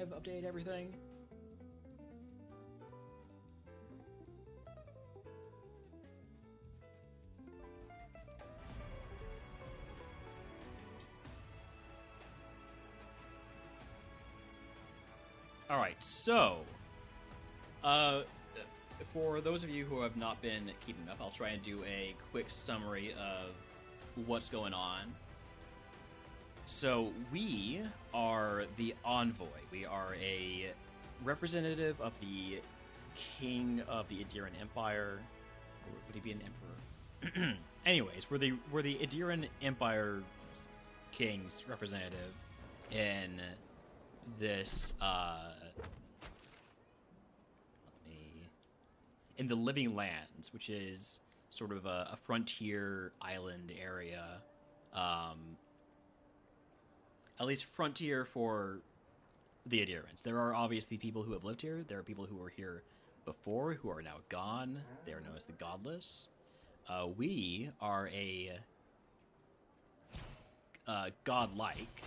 have updated everything. Alright, so, for those of you who have not been keeping up, I'll try and do a quick summary of what's going on. So, we are the Envoy. We are a representative of the King of the Adiran Empire. Or would he be an emperor? Anyways, we're the Adiran Empire King's representative in this in the Living Lands, which is sort of a frontier island area, at least frontier for the Adirans. There are obviously people who have lived here. There are people who were here before who are now gone. They are known as the Godless. We are a godlike,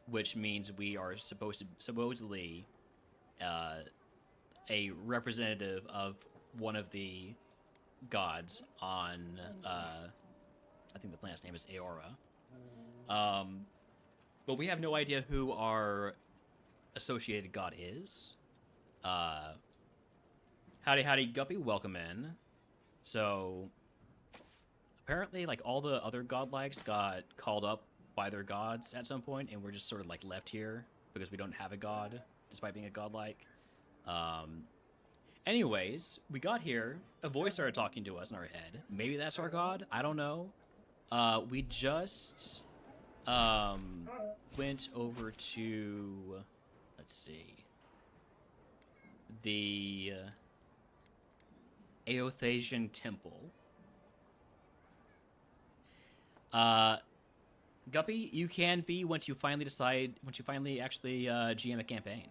which means we are supposedly a representative of one of the gods on, I think the planet's name is Aora. But we have no idea who our associated god is. Howdy, Guppy, welcome in. So, apparently, like, all the other godlikes got called up by their gods at some point, and we're just sort of, like, left here because we don't have a god, despite being a godlike. Anyways, we got here, a voice started talking to us in our head. Maybe that's our god? I don't know. We just went over to, let's see, the Aothasian Temple. Guppy, you can be once you finally actually GM a campaign.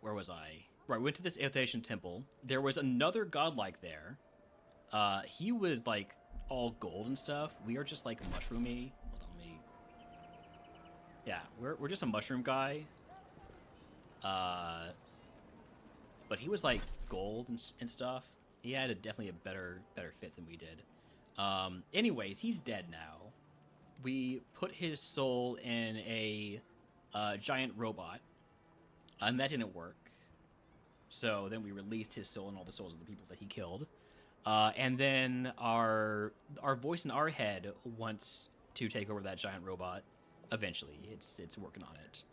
Where was I? Right, we went to this Aothasian temple. There was another godlike there. He was like all gold and stuff. We are just like mushroomy. Hold on, me. Yeah, we're just a mushroom guy. But he was like gold and stuff. He had definitely a better fit than we did. Anyways, he's dead now. We put his soul in a giant robot, and that didn't work. So then we released his soul and all the souls of the people that he killed. And then our voice in our head wants to take over that giant robot. Eventually, it's working on it.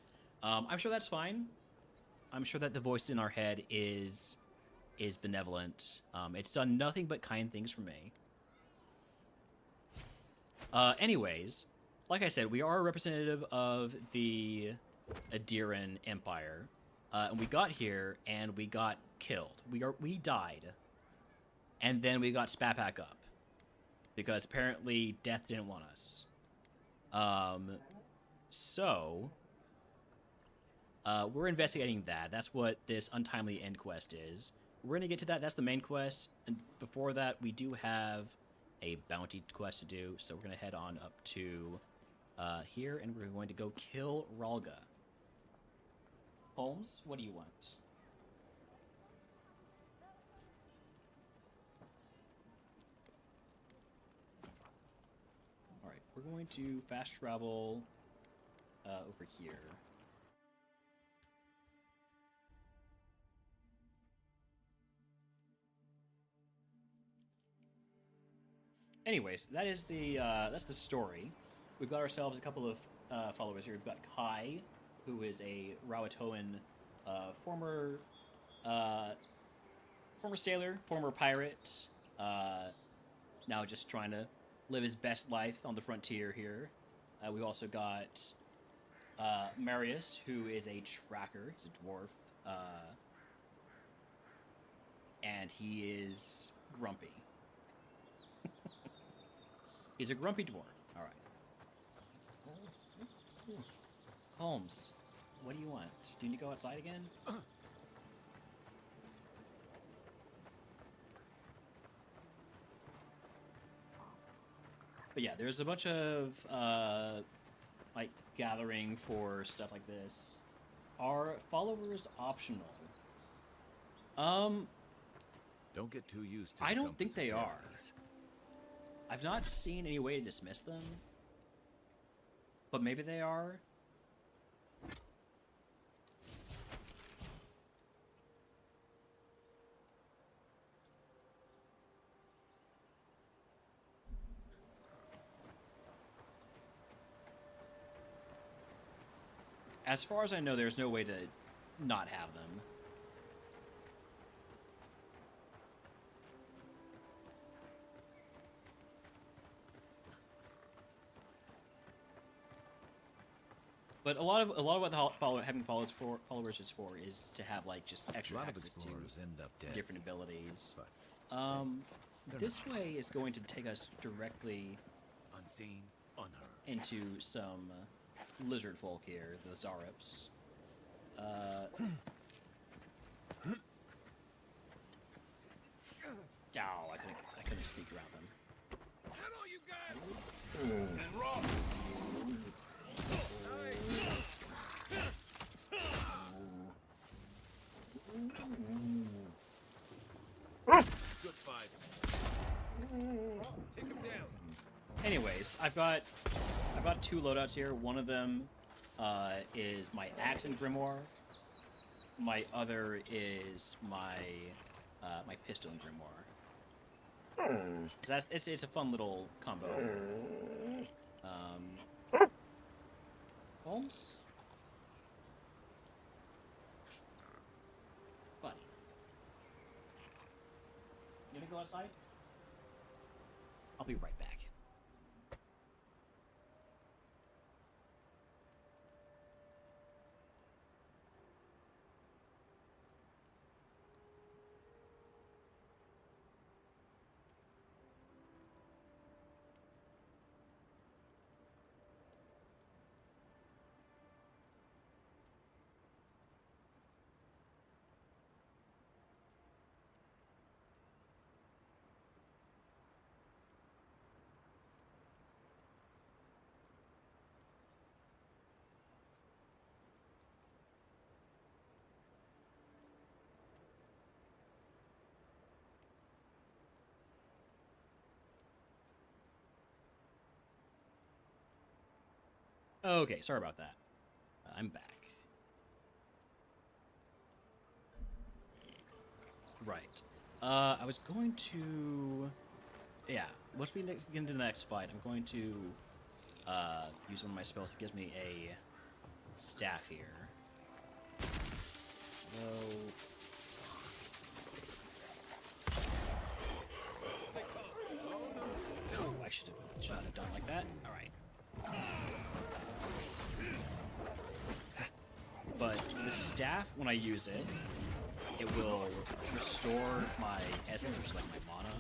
I'm sure that's fine. I'm sure that the voice in our head is benevolent. It's done nothing but kind things for me. Anyways, like I said, we are a representative of the Adiran Empire. And we got here and we got killed. We died. And then we got spat back up. Because apparently death didn't want us. So we're investigating that. That's what this untimely end quest is. We're going to get to that. That's the main quest. And before that, we do have a bounty quest to do. So we're going to head on up to here, and we're going to go kill Ralga. Holmes, what do you want? Alright, we're going to fast travel over here. Anyways, that's the story. We've got ourselves a couple of followers here. We've got Kai, who is a Rawatoan former sailor, former pirate, now just trying to live his best life on the frontier here. We've also got Marius, who is a tracker. He's a dwarf, and he is grumpy. He's a grumpy dwarf. All right. Holmes, what do you want? Do you need to go outside again? But yeah, there's a bunch of like gathering for stuff like this. Are followers optional? Don't get too used to I the don't comforts think of they are. paradise. I've not seen any way to dismiss them, but maybe they are. As far as I know, there's no way to not have them. But a lot of what the having followers is for is to have like just A extra lot of access to explorers end up dead. different abilities. But This way is going to take us directly unseen, unheard. into some lizard folk here, the Zarups. Oh, I couldn't sneak around them. Get all you got! And raw! Good fight. Take him down. Anyways, I've got two loadouts here. One of them is my axe and grimoire. My other is my my pistol and grimoire. It's a fun little combo. Holmes? Buddy. You gonna go outside? I'll be right back. Okay, sorry about that. I'm back. Right. I was going to... Yeah, once we get into the next fight, I'm going to use one of my spells that gives me a staff here. Oh, I should have done like that. All right. But the staff, when I use it, it will restore my essence, which is like my mana.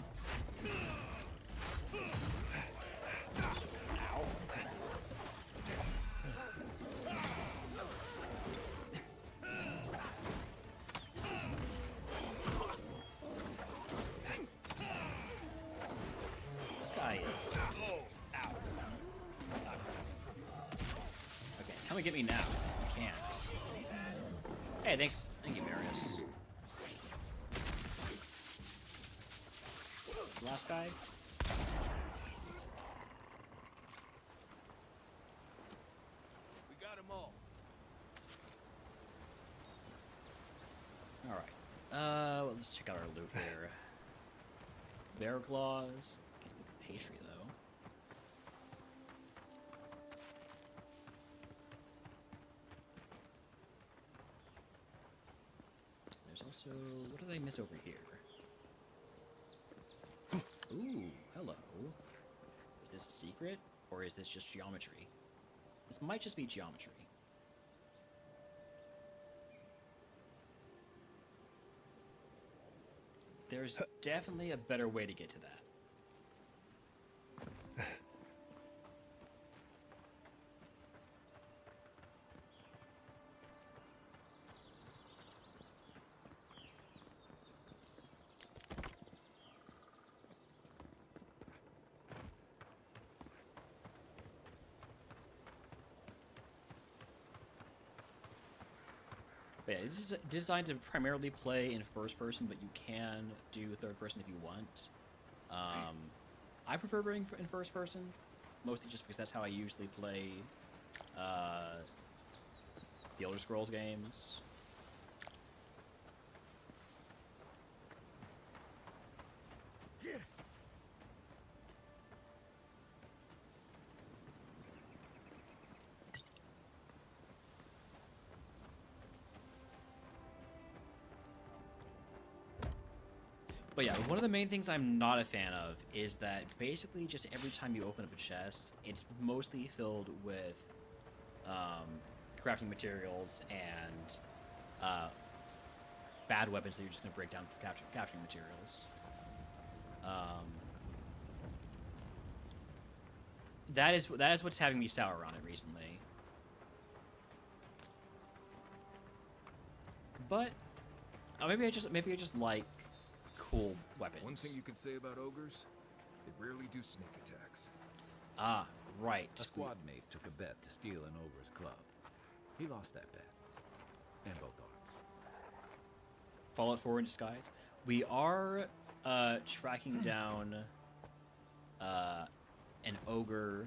Ow. This guy is... Ow. Okay, come and get me now. You can't. Hey, thanks. Thank you, Marius. Last guy? We got them all. Alright. Well, let's check out our loot here. Bear claws. Can't look at pastry, though. There's also... What did I miss over here? Ooh, hello. Is this a secret? Or is this just geometry? This might just be geometry. There's definitely a better way to get to that. But yeah, it's designed to primarily play in first person, but you can do third person if you want. I prefer being in first person, mostly just because that's how I usually play the Elder Scrolls games. But yeah, one of the main things I'm not a fan of is that basically just every time you open up a chest, it's mostly filled with crafting materials and bad weapons that you're just going to break down for crafting materials. That is what's having me sour on it recently. But maybe I just like cool weapons. One thing you could say about ogres, they rarely do sneak attacks. Ah, right. A squad mate took a bet to steal an ogre's club. He lost that bet. And both arms. Fallout 4 in disguise. We are tracking down an ogre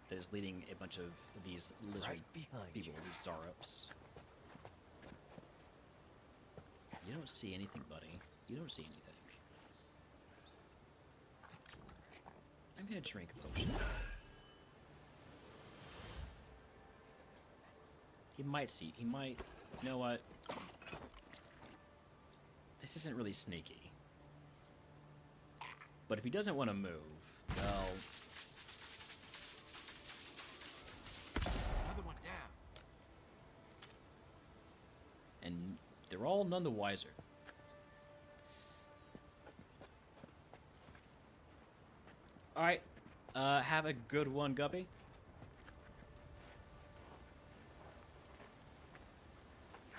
that is leading a bunch of these lizard Right behind people, you. these Zarups. You don't see anything, buddy. You don't see anything. I'm gonna drink a potion. He might, you know what? This isn't really sneaky. But if he doesn't want to move, well... Another one down. And they're all none the wiser. Alright, have a good one, Guppy.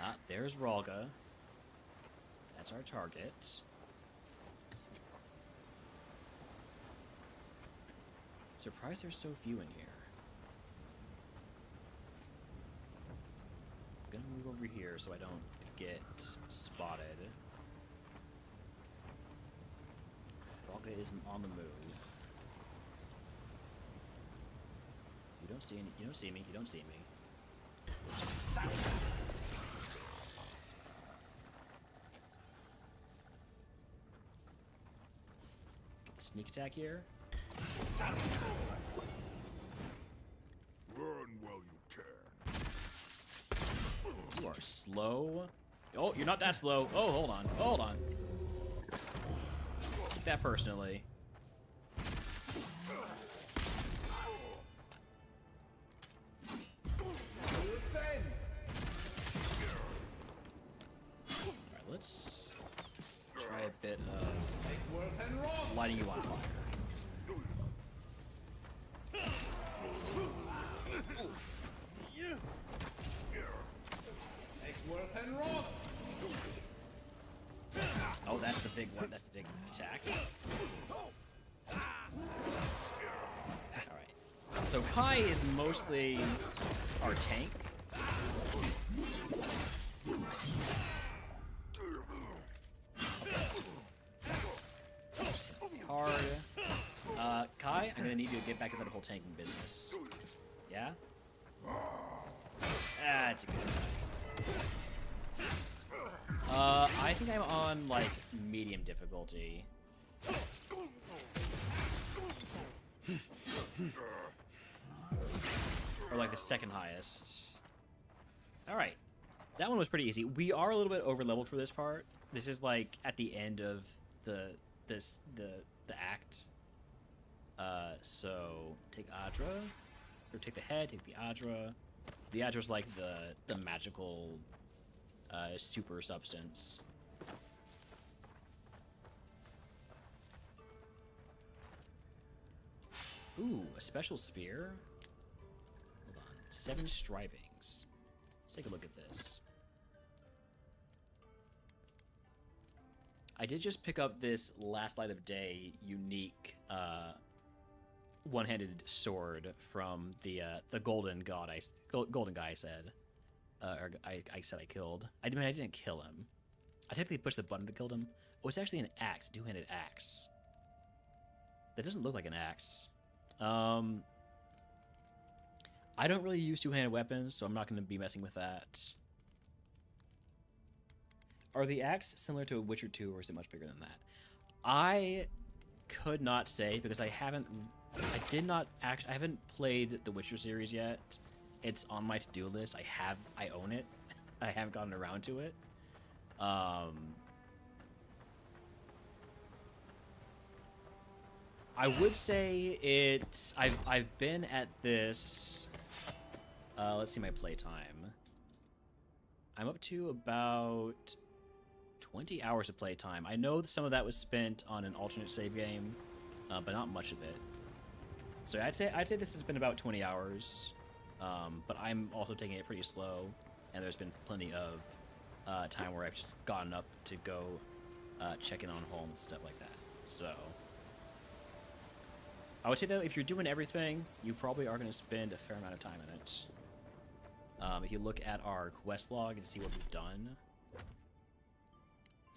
Ah, there's Ralga. That's our target. Surprised there's so few in here. I'm gonna move over here so I don't get spotted. Ralga is on the move. You don't see any. You don't see me. You don't see me. Get the sneak attack here. Run while you can. You are slow. Oh, you're not that slow. Oh, hold on. Hold on. Take that personally. Alright, let's try a bit of lighting you on fire. Oh, that's the big one. That's the big attack. Alright. So Kai is mostly our tank. Hard. Kai, I'm gonna need you to get back to that whole tanking business. Yeah? That's a good guy. I think I'm on, like, medium difficulty. Or, like, the second highest. Alright. That one was pretty easy. We are a little bit over-leveled for this part. This is, like, at the end of the act. So, take Adra. Or take the head, take the Adra. The Adra's, like, the magical... super substance. Ooh, a special spear? Hold on. 7 strivings. Let's take a look at this. I did just pick up this Last Light of Day unique one-handed sword from the golden guy I said. Or I said I killed. I mean, I didn't kill him. I technically pushed the button that killed him. Oh, it's actually an axe, two-handed axe. That doesn't look like an axe. I don't really use two-handed weapons, so I'm not going to be messing with that. Are the axe similar to a Witcher 2, or is it much bigger than that? I could not say because I haven't played the Witcher series yet. It's on my to-do list. I own it. I haven't gotten around to it. I would say it's I've been at this. Let's see my playtime. I'm up to about 20 hours of playtime. I know some of that was spent on an alternate save game, but not much of it. So I'd say this has been about 20 hours. But I'm also taking it pretty slow, and there's been plenty of time where I've just gotten up to go check in on homes and stuff like that. So I would say that if you're doing everything, you probably are going to spend a fair amount of time in it. If you look at our quest log and see what we've done,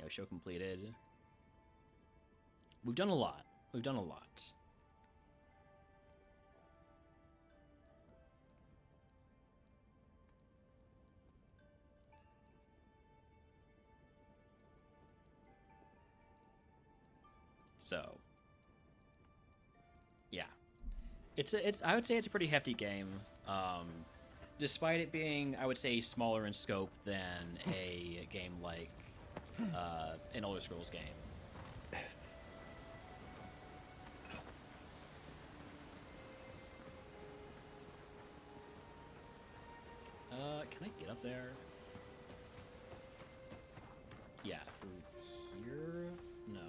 show completed. We've done a lot. We've done a lot. So, yeah, I would say it's a pretty hefty game. Despite it being, I would say, smaller in scope than a game like an Elder Scrolls game. Can I get up there? Yeah, through here? No.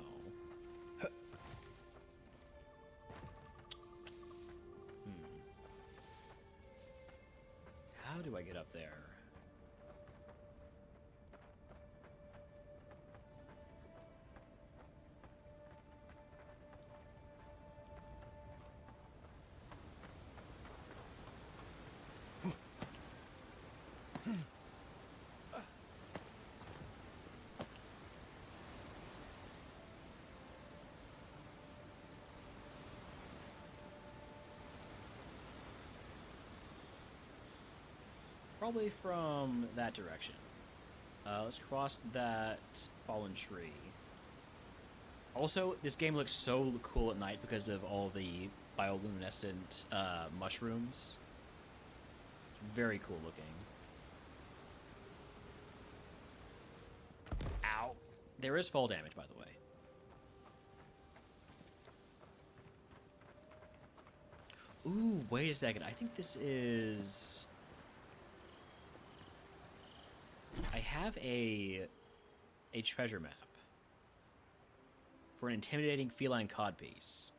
How do I get up there? Probably from that direction. Let's cross that fallen tree. Also, this game looks so cool at night because of all the bioluminescent mushrooms. Very cool looking. Ow. There is fall damage, by the way. Ooh, wait a second. I think this is... I have a treasure map for an intimidating feline codpiece.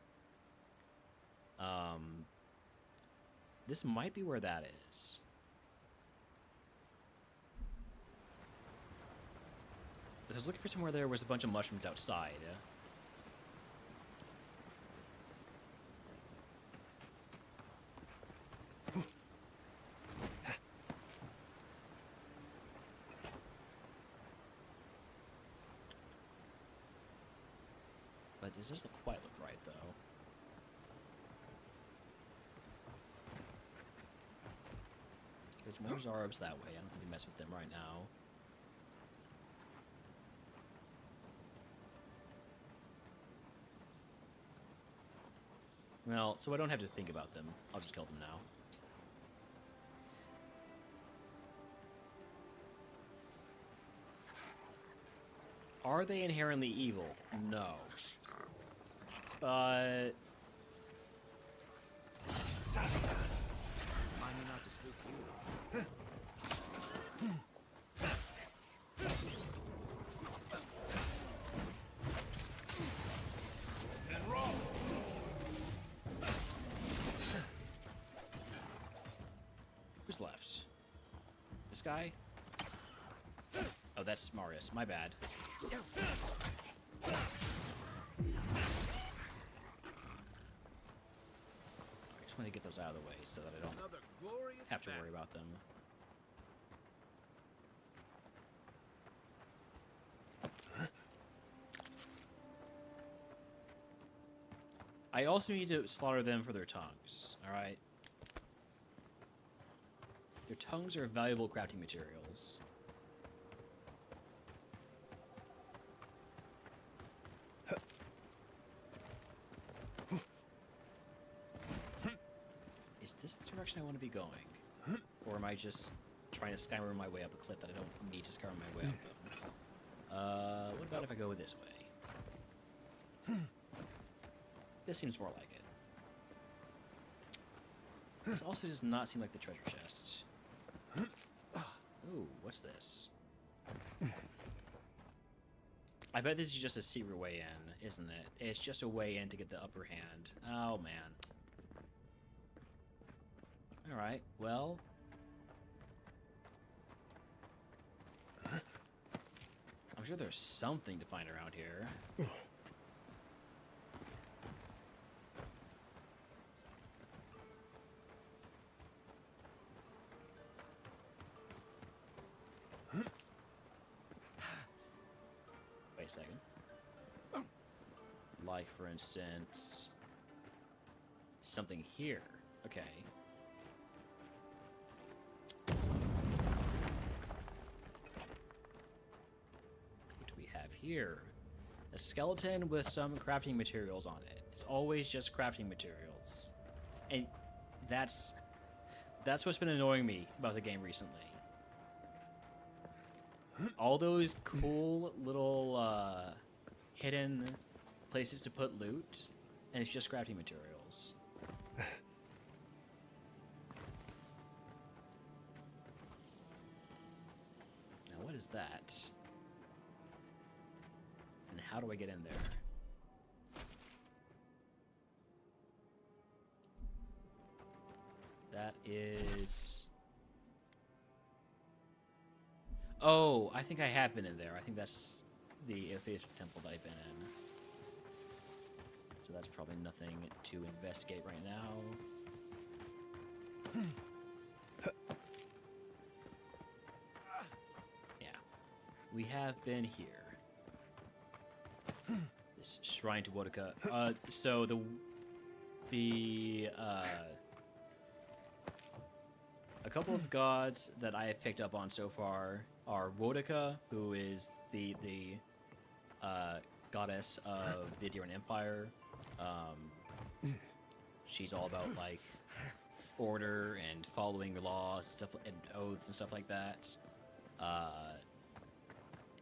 This might be where that is. I was looking for somewhere there was a bunch of mushrooms outside. But this doesn't quite look right, though. There's more Zarbs that way. I don't really mess with them right now. Well, so I don't have to think about them. I'll just kill them now. Are they inherently evil? No. But... Mind me not to spook you. Who's left? This guy? Oh, that's Marius. My bad. I just want to get those out of the way so that I don't have to worry about them. I also need to slaughter them for their tongues, alright? Their tongues are valuable crafting materials. Is this the direction I want to be going? Or am I just trying to Skyrim my way up a cliff that I don't need to Skyrim my way up of? What about if I go this way? This seems more like it. This also does not seem like the treasure chest. Ooh, what's this? I bet this is just a secret way in, isn't it? It's just a way in to get the upper hand. Oh, man. Alright, well... I'm sure there's something to find around here. Wait a second. Like, for instance... something here. Okay. Here, a skeleton with some crafting materials on it. It's always just crafting materials, and that's what's been annoying me about the game recently. All those cool little hidden places to put loot, and it's just crafting materials. Now, what is that? And how do I get in there? That is... Oh, I think I have been in there. I think that's the Atheist Temple that I've been in. So that's probably nothing to investigate right now. Yeah. We have been here. This shrine to Wodika. So a couple of gods that I have picked up on so far are Wodika, who is the goddess of the Adirran Empire. She's all about like order and following the laws and stuff, and oaths and stuff like that.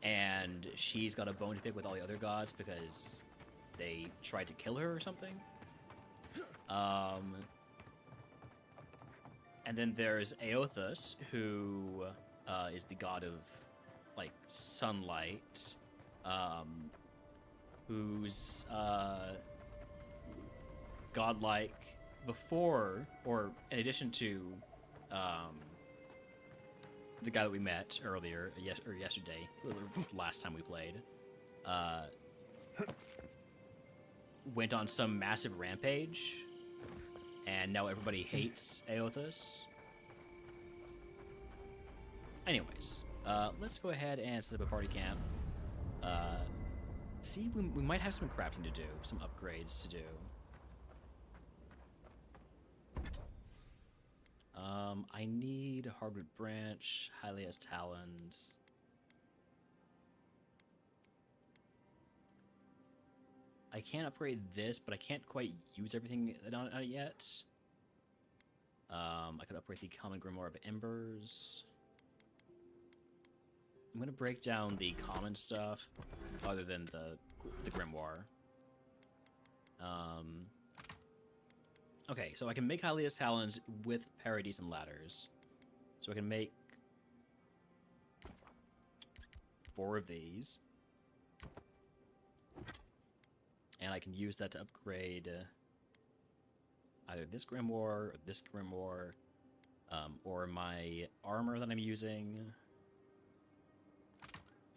And she's got a bone to pick with all the other gods because they tried to kill her or something. And then there's Aothus, who is the god of like sunlight, who's godlike before, or in addition to, the guy that we met earlier, yesterday, or last time we played, went on some massive rampage, and now everybody hates Aothus. Anyways, let's go ahead and set up a party camp. See, we might have some crafting to do, some upgrades to do. I need hardwood branch, Hylia's talons. I can't upgrade this, but I can't quite use everything on it yet. I could upgrade the common Grimoire of Embers. I'm gonna break down the common stuff, other than the Grimoire. Okay, so I can make Hylia's talons with parodies and ladders. So I can make 4 of these. And I can use that to upgrade either this Grimoire, or this Grimoire, or my armor that I'm using.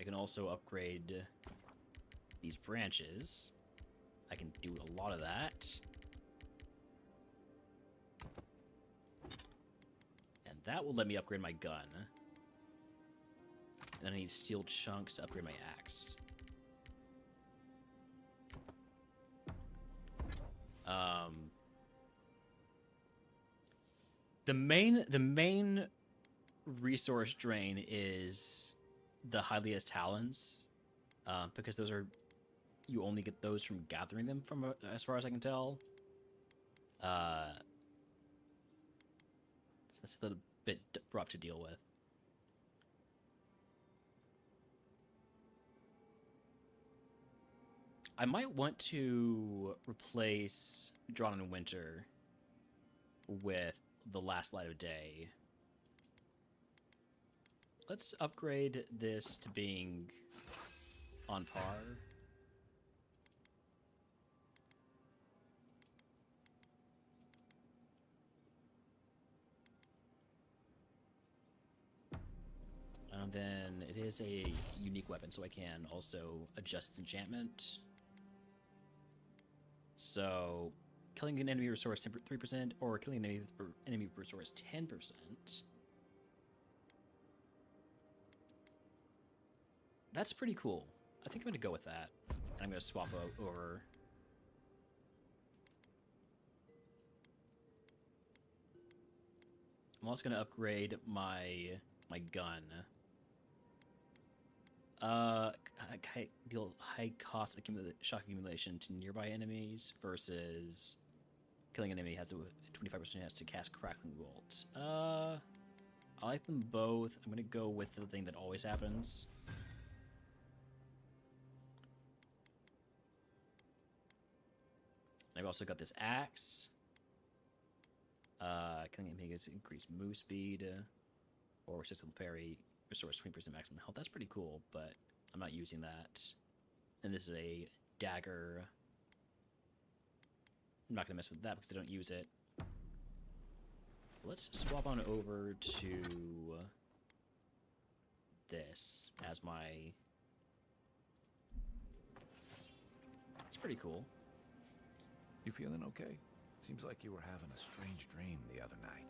I can also upgrade these branches. I can do a lot of that. And that will let me upgrade my gun. And then I need steel chunks to upgrade my axe. Um, the main resource drain is the Hylia's Talons, because those are, you only get those from gathering them, from as far as I can tell. So that's a little bit rough to deal with. I might want to replace Drawn in Winter with the Last Light of Day. Let's upgrade this to being on par. And then it is a unique weapon, so I can also adjust its enchantment. So, killing an enemy restores 3%, or killing an enemy restores 10%. That's pretty cool. I think I'm going to go with that. And I'm going to swap over. I'm also going to upgrade my gun. Deal high cost shock accumulation to nearby enemies versus killing an enemy has a 25% chance to cast Crackling Bolt. I like them both. I'm gonna go with the thing that always happens. I've also got this axe. Killing enemy gets increased move speed, or system parry. Restores 20% maximum health. That's pretty cool, but I'm not using that. And this is a dagger. I'm not going to mess with that because I don't use it. Let's swap on over to this as my... It's pretty cool. You feeling okay? Seems like you were having a strange dream the other night.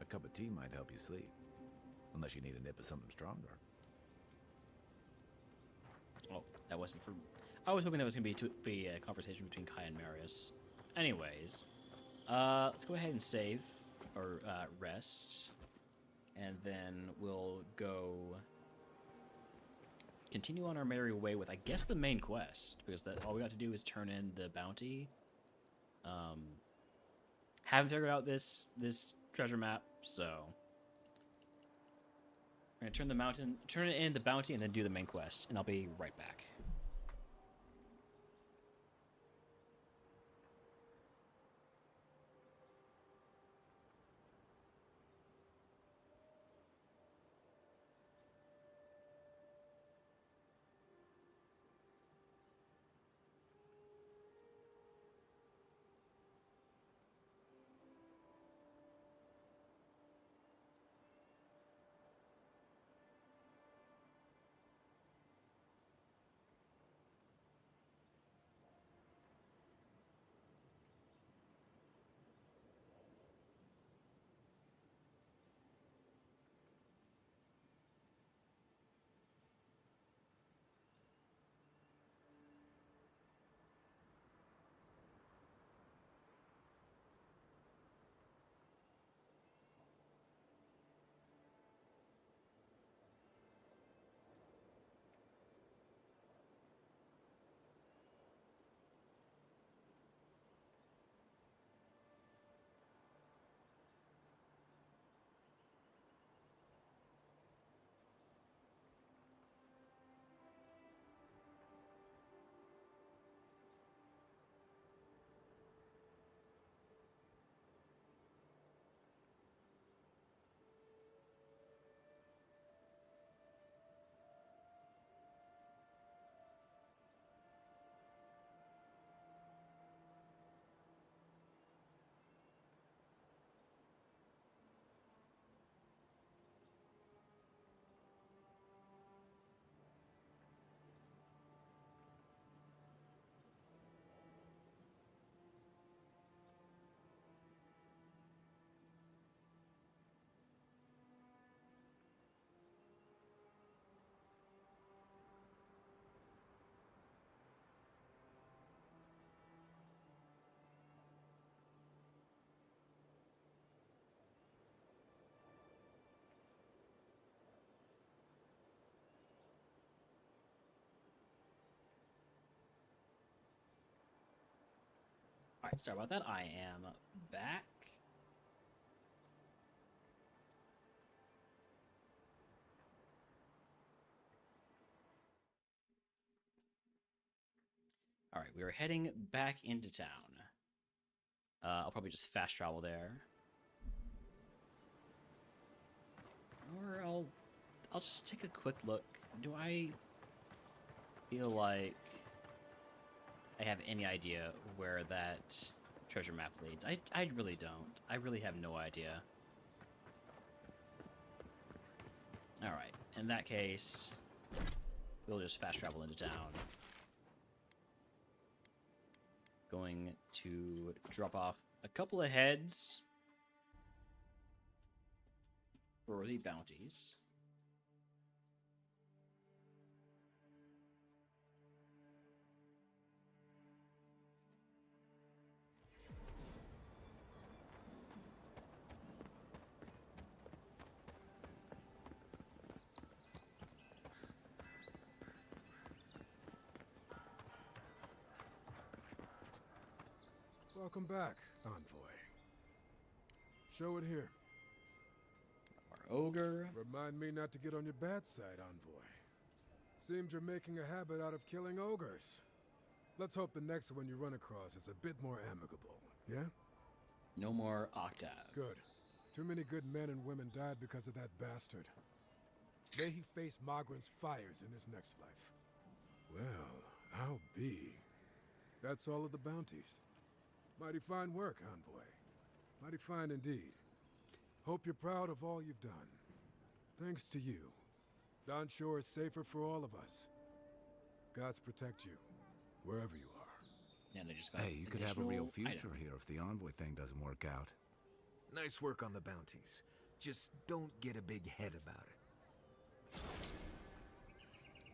A cup of tea might help you sleep. Unless you need a nip of something stronger. Oh, that wasn't for... I was hoping that was going to be a conversation between Kai and Marius. Anyways, let's go ahead and save, or rest. And then we'll go... continue on our merry way with, I guess, the main quest. Because all we got to do is turn in the bounty. Haven't figured out this treasure map, so... I'm gonna turn in the bounty, and then do the main quest, and I'll be right back. Sorry about that. I am back. All right, we are heading back into town. I'll probably just fast travel there, or I'll just take a quick look. Do I feel like I have any idea where that treasure map leads? I really don't. I really have no idea. All right, in that case, we'll just fast travel into town. Going to drop off a couple of heads for the bounties. Welcome back, Envoy. Show it here. Our ogre. Remind me not to get on your bad side, Envoy. Seems you're making a habit out of killing ogres. Let's hope the next one you run across is a bit more amicable, yeah? No more Octave. Good. Too many good men and women died because of that bastard. May he face Magran's fires in his next life. Well, I'll be. That's all of the bounties. Mighty fine work, Envoy. Mighty fine indeed. Hope you're proud of all you've done. Thanks to you, Don Shore is safer for all of us. Gods protect you, wherever you are. And they just got Hey, you could have a real additional future item. here if the envoy thing doesn't work out. Nice work on the bounties. Just don't get a big head about it.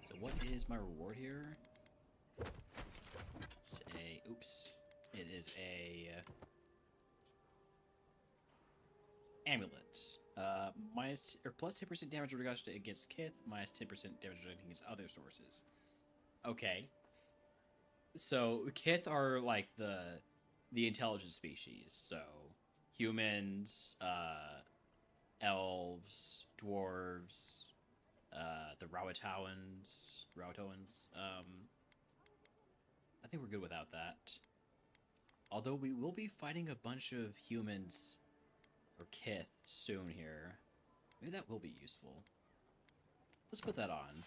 So what is my reward here? It's a... Oops. It is a... amulet. Minus or plus 10% damage reduction against Kith, minus 10% damage reduction against other sources. Okay. So Kith are like the intelligent species. So humans, elves, dwarves, the Rowatoans. I think we're good without that. Although we will be fighting a bunch of humans or Kith soon here. Maybe that will be useful. Let's put that on.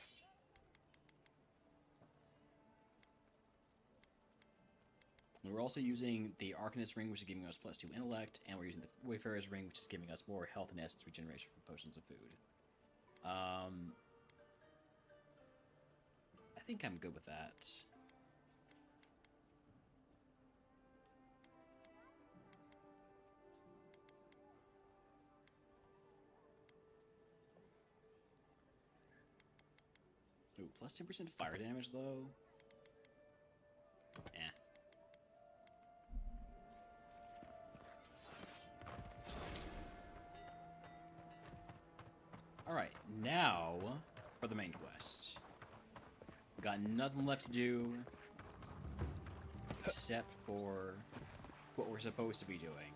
And we're also using the Arcanist ring, which is giving us +2 intellect, and we're using the Wayfarer's ring, which is giving us more health and essence regeneration from potions and food. I think I'm good with that. Ooh, plus 10% fire damage, though. Eh. Alright, now for the main quest. We got nothing left to do except for what we're supposed to be doing.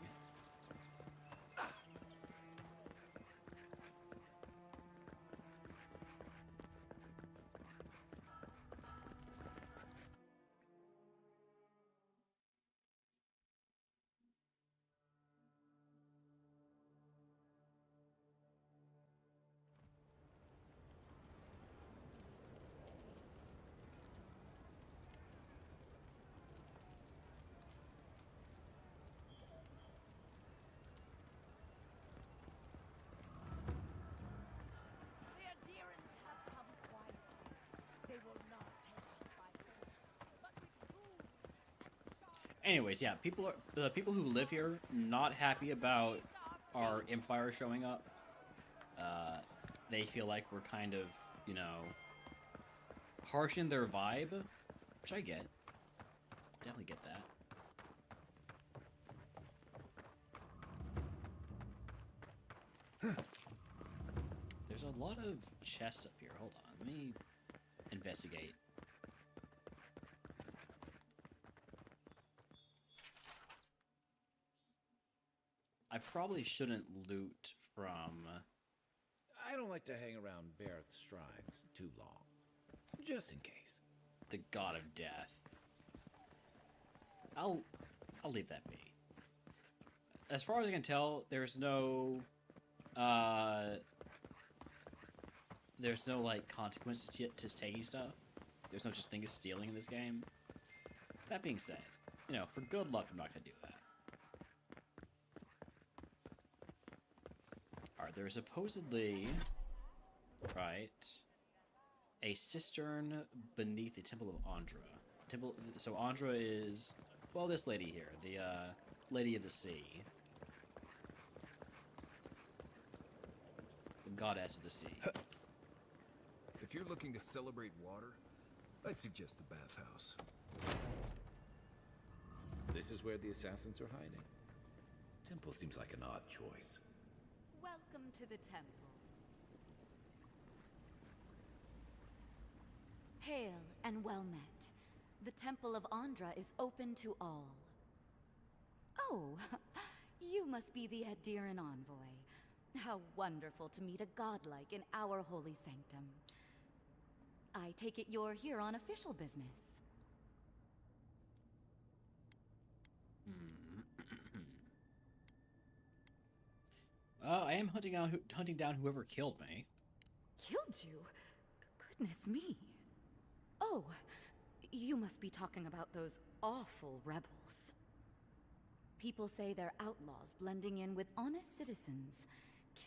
Anyways, yeah, the people who live here not happy about our Empire showing up. They feel like we're kind of, you know, harshing their vibe, which I get. Definitely get that. There's a lot of chests up here. Hold on, let me investigate. I probably shouldn't loot from... I don't like to hang around Bareth's shrines too long. Just in case. the god of death. I'll leave that be. As far as I can tell, there's no like consequences to taking stuff. There's no such thing as stealing in this game. That being said, you know, for good luck, I'm not gonna do that. Alright, there's supposedly, right, a cistern beneath the Temple of Andra. So Andra is, well, this lady here, the Lady of the Sea. The goddess of the sea. If you're looking to celebrate water, I'd suggest the bathhouse. This is where the assassins are hiding. Temple seems like an odd choice. Welcome to the temple. Hail and well met. The Temple of Andra is open to all. Oh, you must be the Adiran envoy. How wonderful to meet a godlike in our holy sanctum. I take it you're here on official business. I am hunting down whoever killed me. Killed you? Goodness me. Oh, you must be talking about those awful rebels. People say they're outlaws blending in with honest citizens,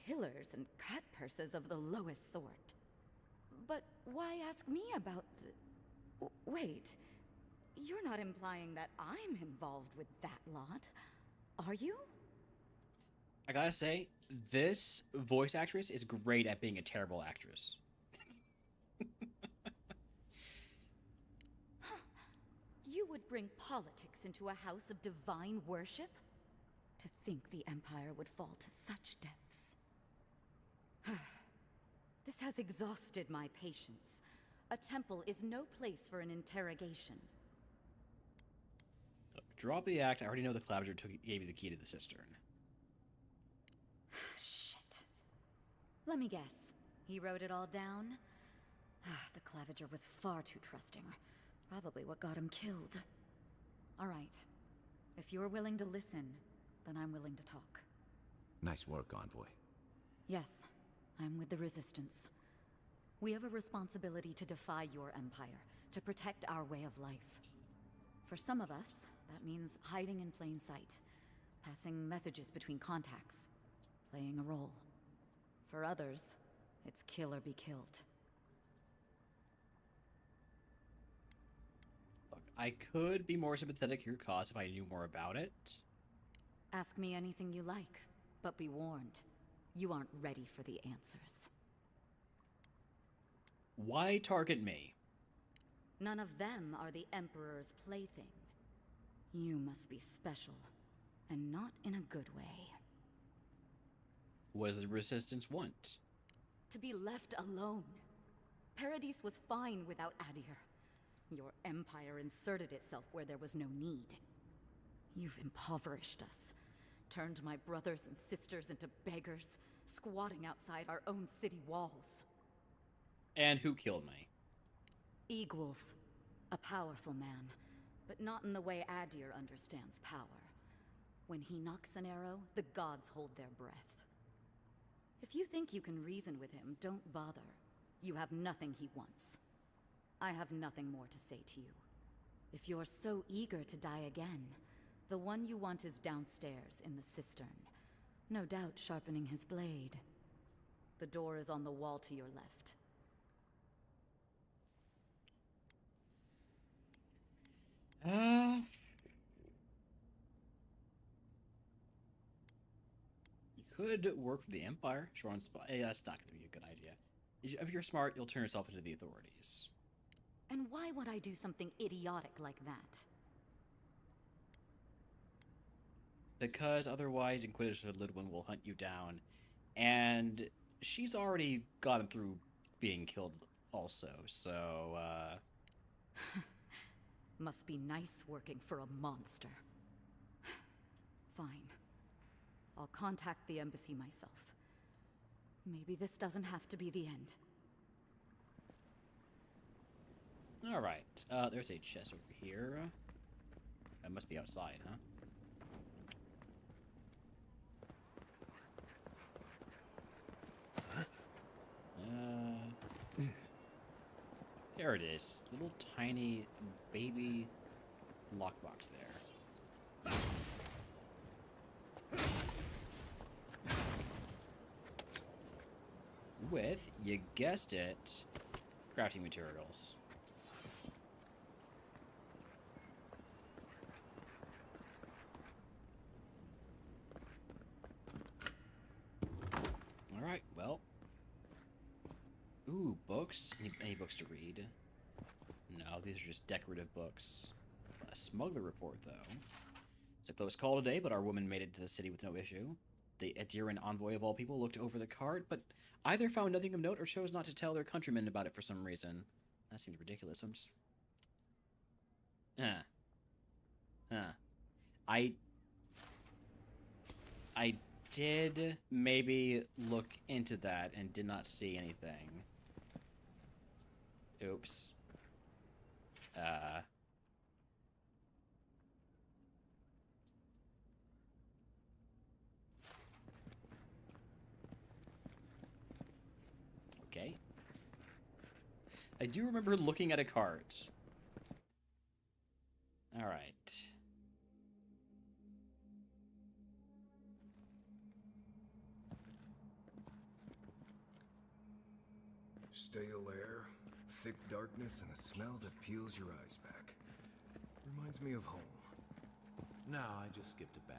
killers and cut purses of the lowest sort. But why ask me about the... Wait, you're not implying that I'm involved with that lot, are you? I gotta say, this voice actress is great at being a terrible actress. You would bring politics into a house of divine worship? To think the Empire would fall to such depths. This has exhausted my patience. A temple is no place for an interrogation. Drop the axe. I already know the Clavager gave you the key to the cistern. Shit. Let me guess. He wrote it all down? The Clavager was far too trusting. Probably what got him killed. All right. If you're willing to listen, then I'm willing to talk. Nice work, Envoy. Yes, I'm with the Resistance. We have a responsibility to defy your empire, to protect our way of life. For some of us, that means hiding in plain sight, passing messages between contacts, playing a role. For others, it's kill or be killed. Look, I could be more sympathetic to your cause if I knew more about it. Ask me anything you like, but be warned. You aren't ready for the answers. Why target me? None of them are the Emperor's plaything. You must be special, and not in a good way. What does the Resistance want? To be left alone. Paradis was fine without Adir. Your empire inserted itself where there was no need. You've impoverished us, turned my brothers and sisters into beggars, squatting outside our own city walls. And who killed me? Egwulf, a powerful man, but not in the way Adir understands power. When he knocks an arrow, the gods hold their breath. If you think you can reason with him, don't bother. You have nothing he wants. I have nothing more to say to you. If you're so eager to die again, the one you want is downstairs in the cistern. No doubt sharpening his blade. The door is on the wall to your left. You could work for the Empire. Sure, on spot. Hey, that's not going to be a good idea. If you're smart, you'll turn yourself into the authorities. And why would I do something idiotic like that? Because otherwise, Inquisitor Lidwin will hunt you down, and she's already gotten through being killed also, so, Must be nice working for a monster. Fine. I'll contact the embassy myself. Maybe this doesn't have to be the end. Alright, there's a chest over here. That must be outside, huh? There it is. Little tiny baby lockbox there. With, you guessed it, crafting materials. Alright, well. Ooh, books? Any books to read? No, these are just decorative books. A smuggler report, though. It's a close call today, but our woman made it to the city with no issue. The Adiran envoy of all people looked over the card, but either found nothing of note or chose not to tell their countrymen about it for some reason. That seems ridiculous, so I'm just... I did maybe look into that and did not see anything. Oops. Okay. I do remember looking at a cart. Alright. Stale air, thick darkness, and a smell that peels your eyes back. Reminds me of home. No, I just skipped a bath.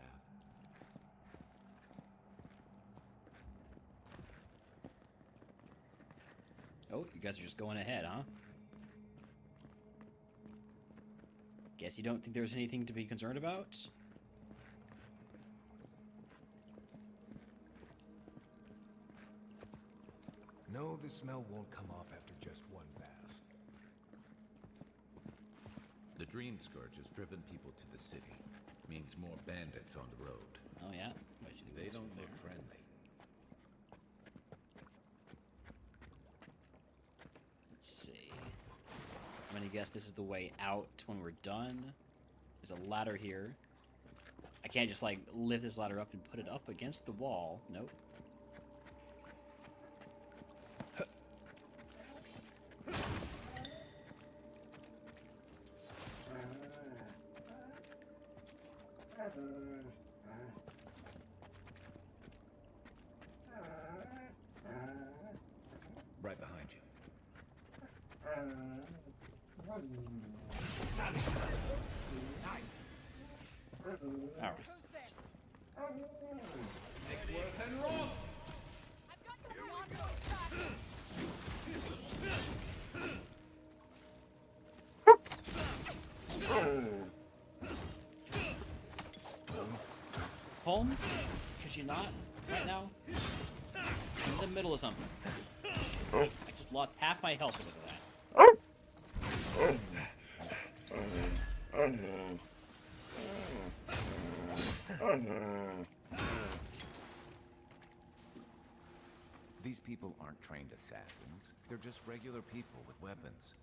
Oh, you guys are just going ahead, huh? Guess you don't think there's anything to be concerned about? No, the smell won't come off after just one bath. The Dream Scourge has driven people to the city. Means more bandits on the road. Oh, yeah? They don't look friendly. Let's see. I'm gonna guess this is the way out when we're done. There's a ladder here. I can't just, like, lift this ladder up and put it up against the wall. Nope. Right behind you. Alright. Holmes? Could you not? Right now? I'm in the middle of something. I just lost half my health because of that. These people aren't trained assassins. They're just regular people with weapons.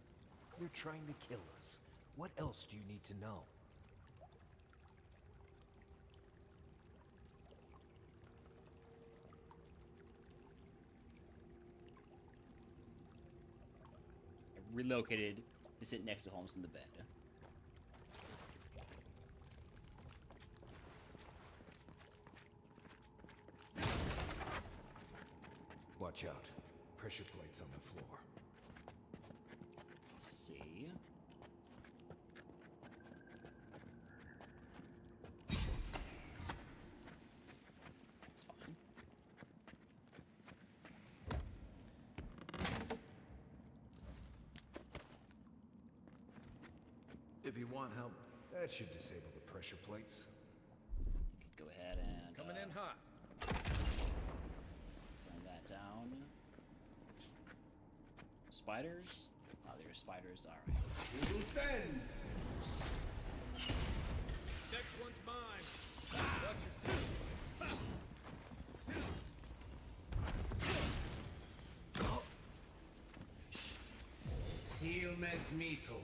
They're trying to kill us. What else do you need to know? I relocated to sit next to Holmes in the bed. Watch out. Pressure plates on the floor. Let's see. It's fine. If you want help, that should disable the pressure plates. You could go ahead and Coming in hot. Burn that down. Spiders? Oh, there's spiders. Alright. Next one's mine. Watch yourself. mesmito.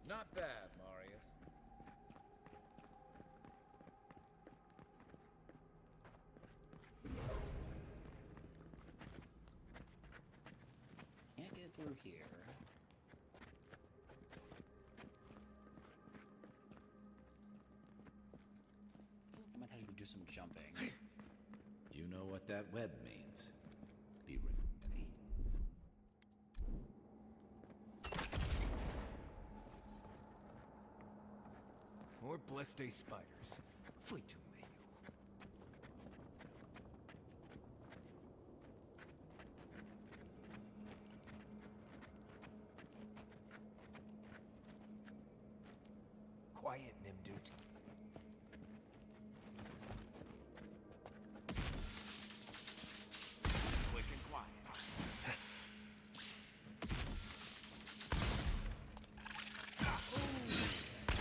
Not bad, Marius. Can't get through here. I might have to do some jumping. You know what that web means. Be ready. More Bleste spiders. Foi too meio. Quiet, Nimdut. Quick and quiet.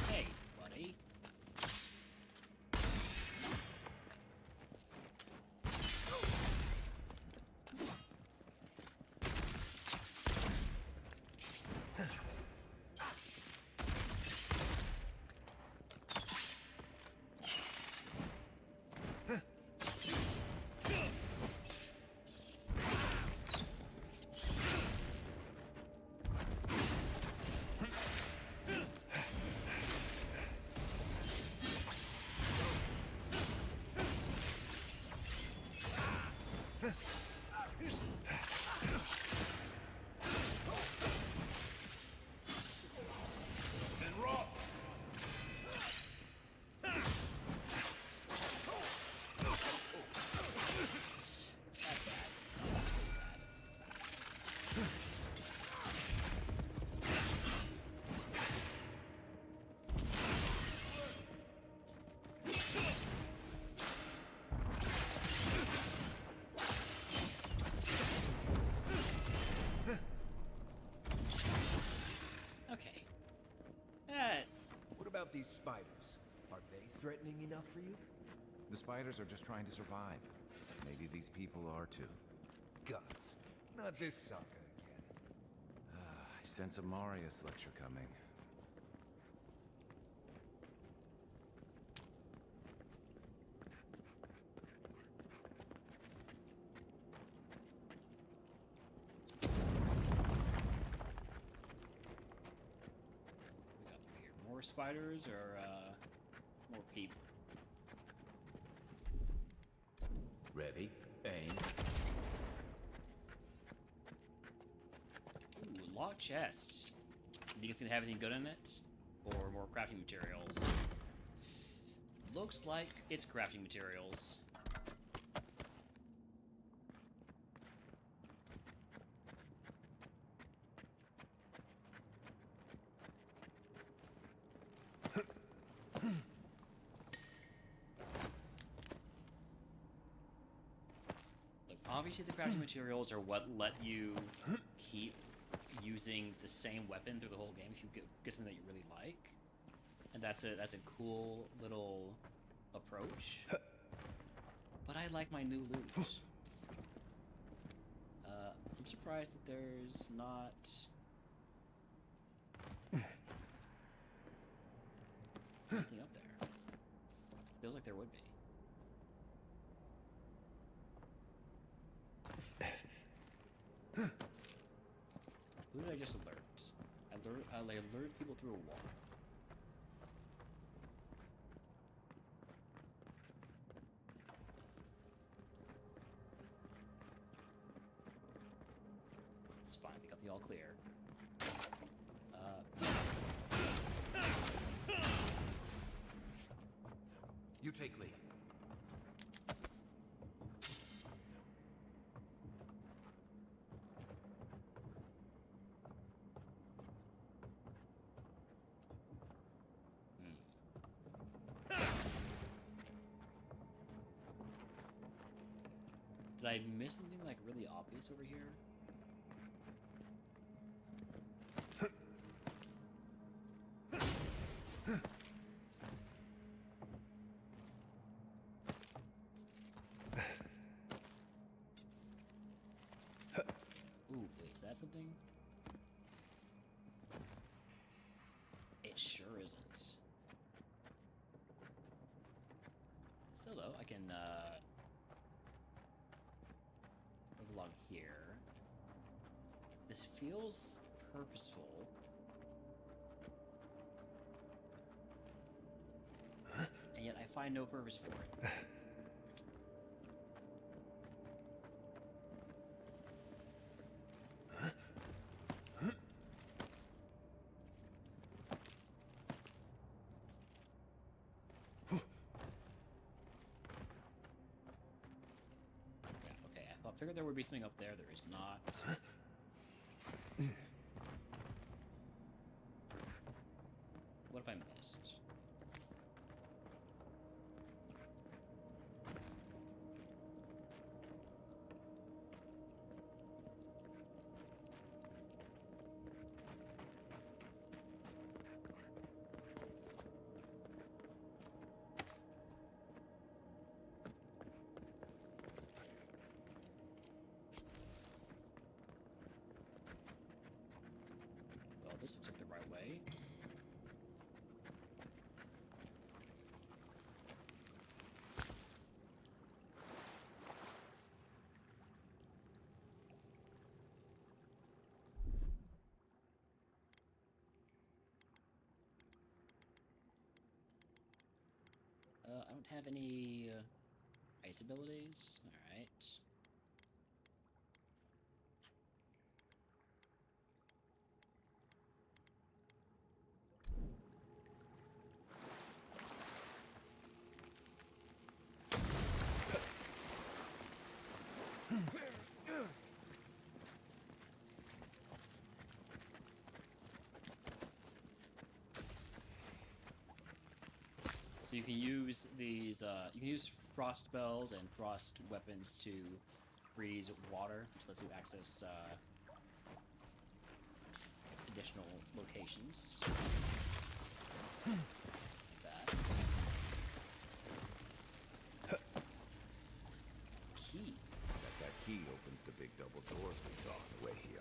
Hey, buddy. Then rock. Okay. That What about these spiders? Are they threatening enough for you? The spiders are just trying to survive. Maybe these people are too. Guts. Not this sucker again. I sense a Marius lecture coming. we got over here. More spiders or more people? Ready? Aim. Ooh, locked chest. Do you guys gonna have anything good in it? Or more crafting materials? Looks like it's crafting materials. Look, obviously the crafting materials are what let you keep using the same weapon through the whole game if you get something that you really like. And that's a cool little approach. But I like my new loot. I'm surprised that there's not anything up there. Feels like there would be. Who did I just alert? I alerted people through a wall. It's fine. They got the all clear. You take lead. Did I miss something like really obvious over here? that something? It sure isn't. Still though, I can look along here. This feels purposeful. And yet I find no purpose for it. I figured there would be something up there. There is not. What have I missed? This looks like the right way. I don't have any ice abilities. All right. So you can use these, you can use frost spells and frost weapons to freeze water, which lets you access additional locations. Like that. Key. That key opens the big double doors we saw on the way here.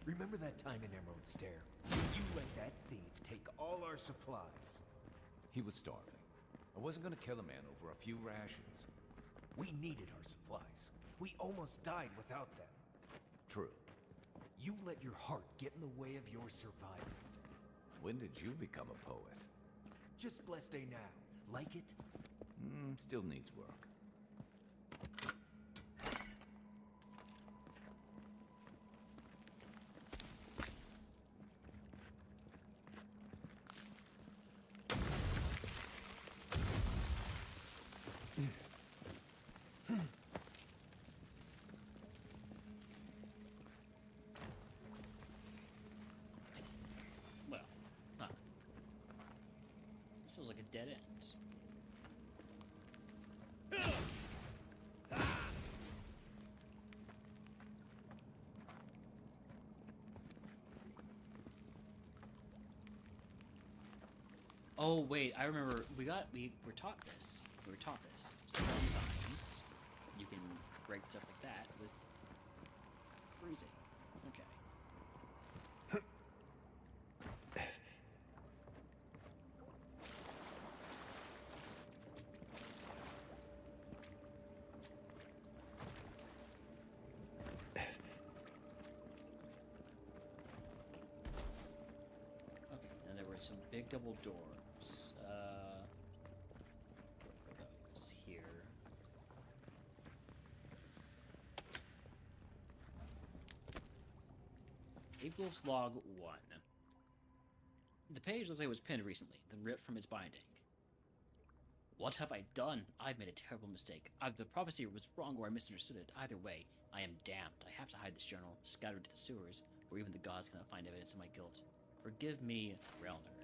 Remember that time in Emerald Stair? You let that thief take all our supplies. He was starving. I wasn't gonna kill a man over a few rations. We needed our supplies. We almost died without them. True. You let your heart get in the way of your survival. When did you become a poet? Just blessed day now. Like it? Still needs work. Well, huh. This feels like a dead end. Oh wait, I remember we were taught this. We were taught this. Sometimes you can break stuff like that with freezing. Okay. Okay, and there were some big double doors. Those here. April's Log 1. The page looks like it was pinned recently, then ripped from its binding. What have I done? I've made a terrible mistake. Either the prophecy was wrong or I misunderstood it. Either way, I am damned. I have to hide this journal, scatter it to the sewers, where even the gods cannot find evidence of my guilt. Forgive me, Relner.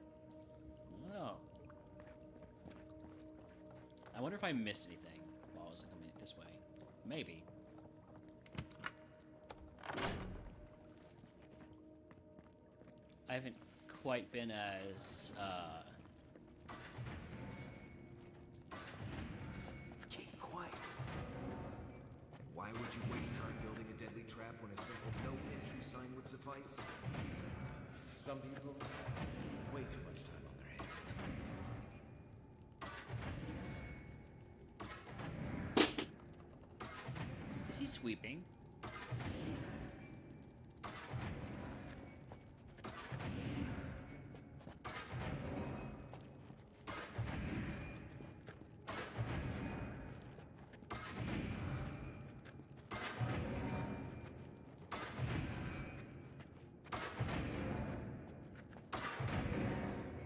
Oh. I wonder if I missed anything while I was coming this way. Maybe. haven't quite been as Keep quiet. Why would you waste time building a deadly trap when a simple no entry sign would suffice? Some people have way too much time on their hands. Is he sweeping?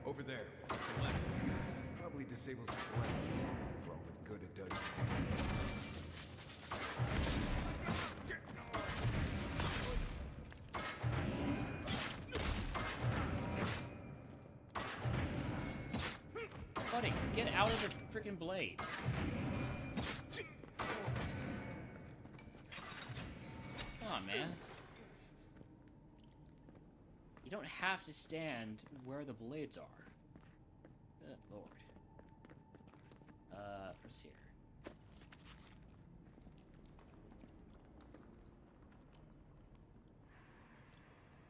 Over there. Left. Probably disables the blades. For all the good it does. Buddy, get out of the freaking blades. Come on, man. You don't have to stand where the blades are. Good lord. What's here?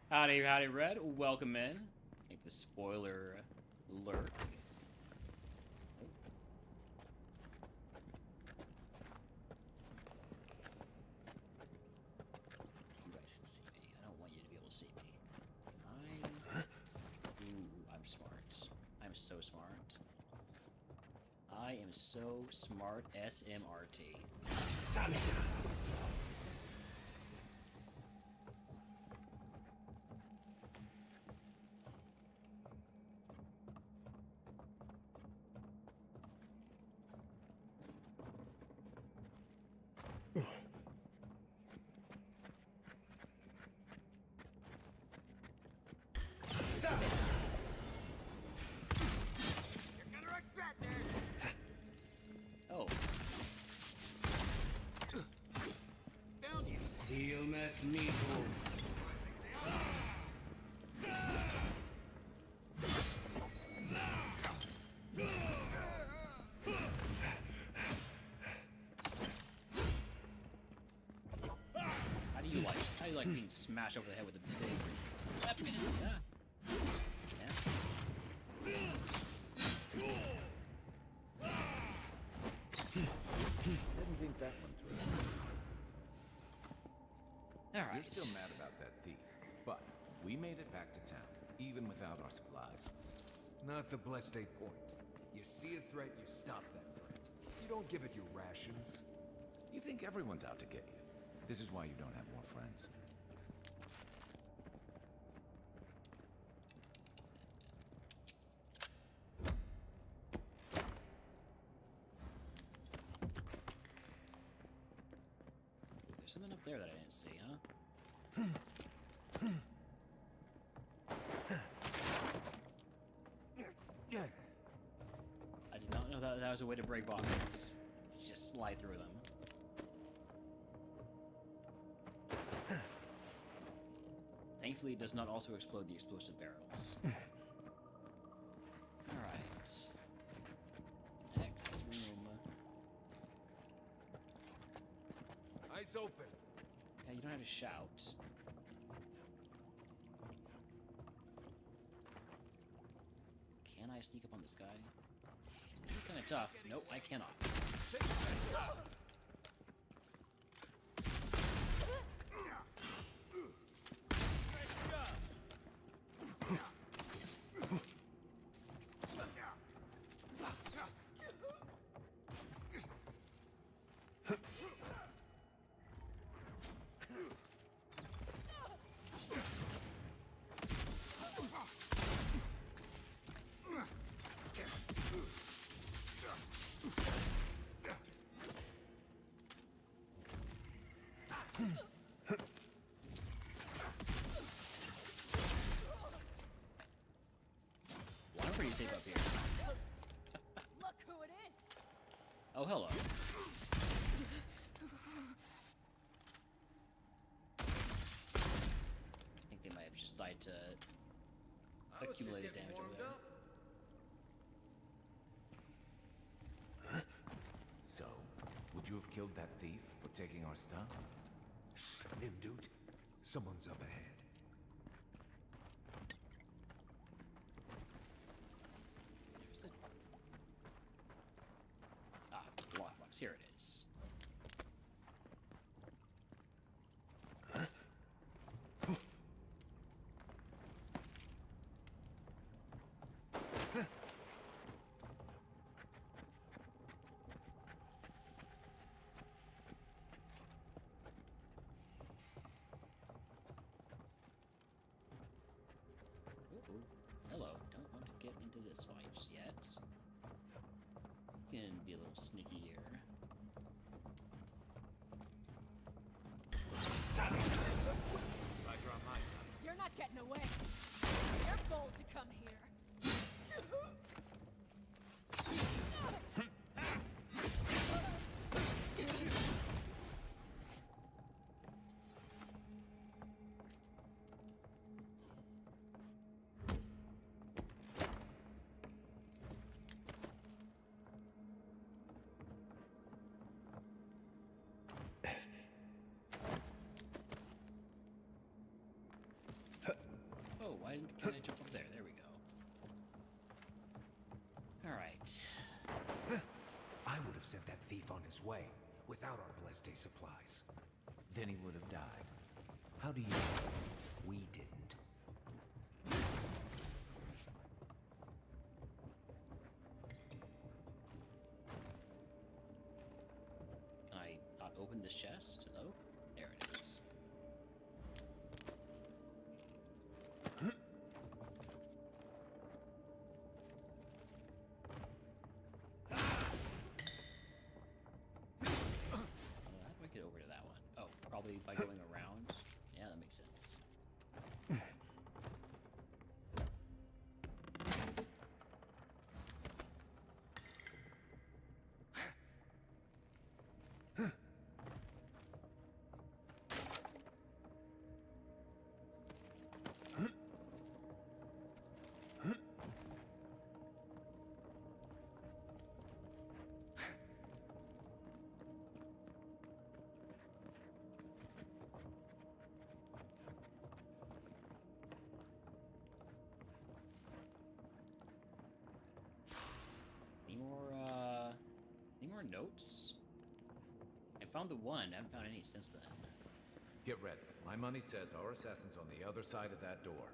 Howdy, howdy, Red. Welcome in. Make the spoiler lurk. You guys can see me. I don't want you to be able to see me. Ooh, I'm smart. I'm so smart. I am so smart. SMRT. Oh. Seal mess meeple. How do you like being smashed over the head with a big weapon? Yeah. Didn't think that one through. All right. You're still mad about that thief, but we made it back to town, even without our supplies. Not the blessed 8 point. You see a threat, you stop that threat. You don't give it your rations. You think everyone's out to get you. This is why you don't have more friends. There's something up there that I didn't see, huh? I did not know that was a way to break boxes. It's just slide through them. Thankfully, it does not also explode the explosive barrels. Alright. Next room. Eyes open. Yeah, you don't have to shout. Can I sneak up on this guy? It's kind of tough. Nope, I cannot. Well, I'm pretty safe up here. Look who it is! Oh, hello. I think they might have just died to accumulated damage over there. So, would you have killed that thief for taking our stuff? Nim, dude. Someone's up ahead. There's a... lockbox. Here it is. Ooh, hello. Don't want to get into this fight just yet. Gonna be a little sneaky here. Right on my side. You're not getting away. You're bold to come here. Oh, why can't I jump up there? There we go. Alright. I would have sent that thief on his way without our blessed day supplies. Then he would have died. How do you know? We didn't. Can I not open this chest? Oh, there it is. How do I get over to that one? Oh, probably by going around? Yeah, that makes sense. Any more notes? I found the one. I haven't found any since then. Get ready. My money says our assassin's on the other side of that door.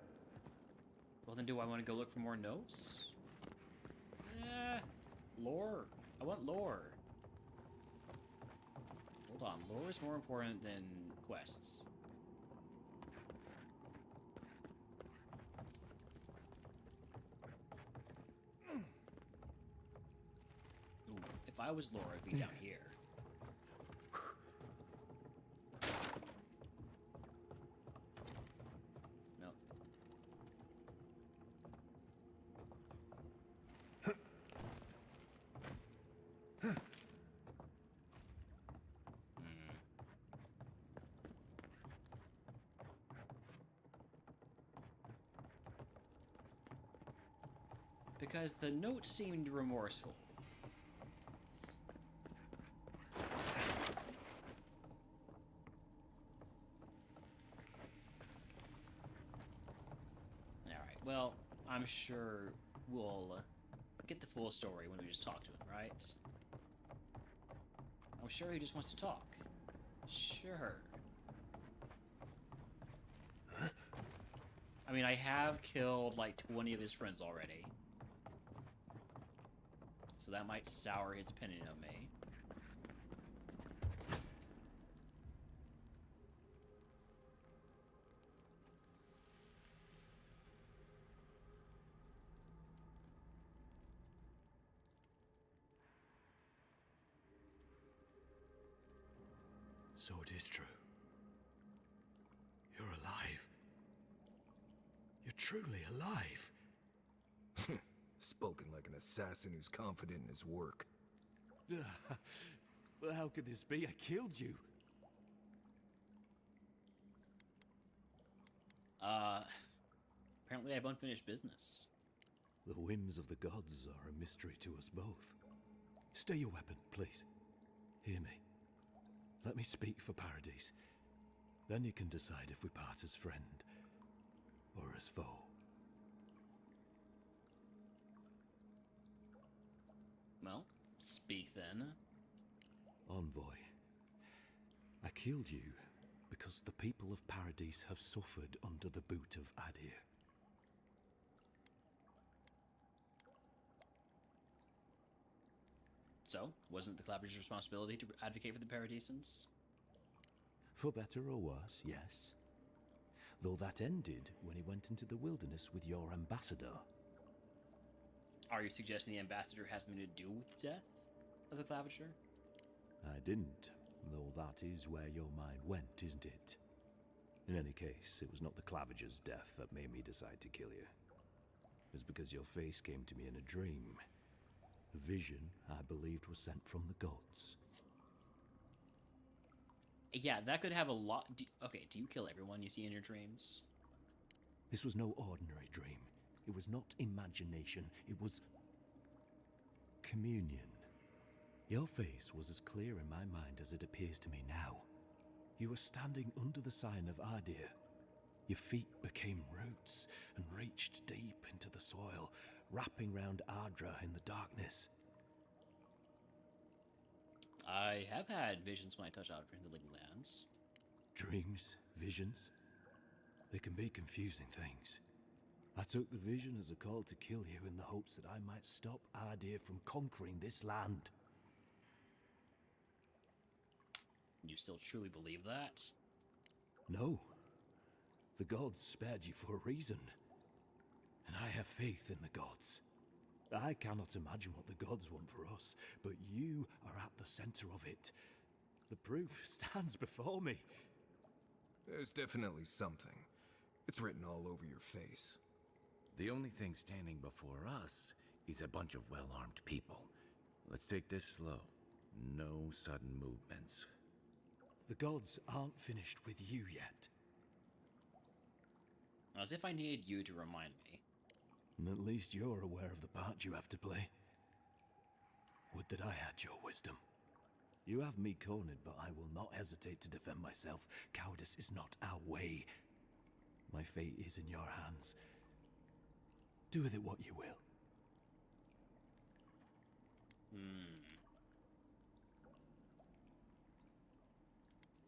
Well, then do I want to go look for more notes? Lore. I want lore. Hold on. Lore is more important than quests. Ooh, if I was lore, I'd be down here. Nope. Because the note seemed remorseful. Alright, well, I'm sure we'll get the full story when we just talk to him, right? I'm sure he just wants to talk. Sure. I mean, I have killed like 20 of his friends already. So that might sour his opinion of me. So it is true. You're alive. You're truly alive. Spoken like an assassin who's confident in his work. Well, how could this be? I killed you. Apparently I have unfinished business. The whims of the gods are a mystery to us both. Stay your weapon, please. Hear me. Let me speak for Paradise. Then you can decide if we part as friend or as foe. Well, speak then. Envoy, I killed you because the people of Paradise have suffered under the boot of Adir. So, wasn't it the Collaborative's responsibility to advocate for the Paradisans? For better or worse, yes. Though that ended when he went into the wilderness with your ambassador. Are you suggesting the ambassador has something to do with the death of the Claviger? I didn't, though that is where your mind went, isn't it? In any case, it was not the Claviger's death that made me decide to kill you. It was because your face came to me in a dream. A vision I believed was sent from the gods. Yeah, that could have a lot... Okay, do you kill everyone you see in your dreams? This was no ordinary dream. It was not imagination. It was... communion. Your face was as clear in my mind as it appears to me now. You were standing under the sign of Adir. Your feet became roots and reached deep into the soil, wrapping round Ardra in the darkness. I have had visions when I touch out into the living lands. Dreams, visions, they can be confusing things. I took the vision as a call to kill you in the hopes that I might stop Adir from conquering this land. You still truly believe that? No. The gods spared you for a reason. And I have faith in the gods. I cannot imagine what the gods want for us, but you are at the center of it. The proof stands before me. There's definitely something. It's written all over your face. The only thing standing before us is a bunch of well-armed people. Let's take this slow. No sudden movements. The gods aren't finished with you yet. As if I needed you to remind me. And at least you're aware of the part you have to play. Would that I had your wisdom. You have me cornered, but I will not hesitate to defend myself. Cowardice is not our way. My fate is in your hands. Do with it what you will.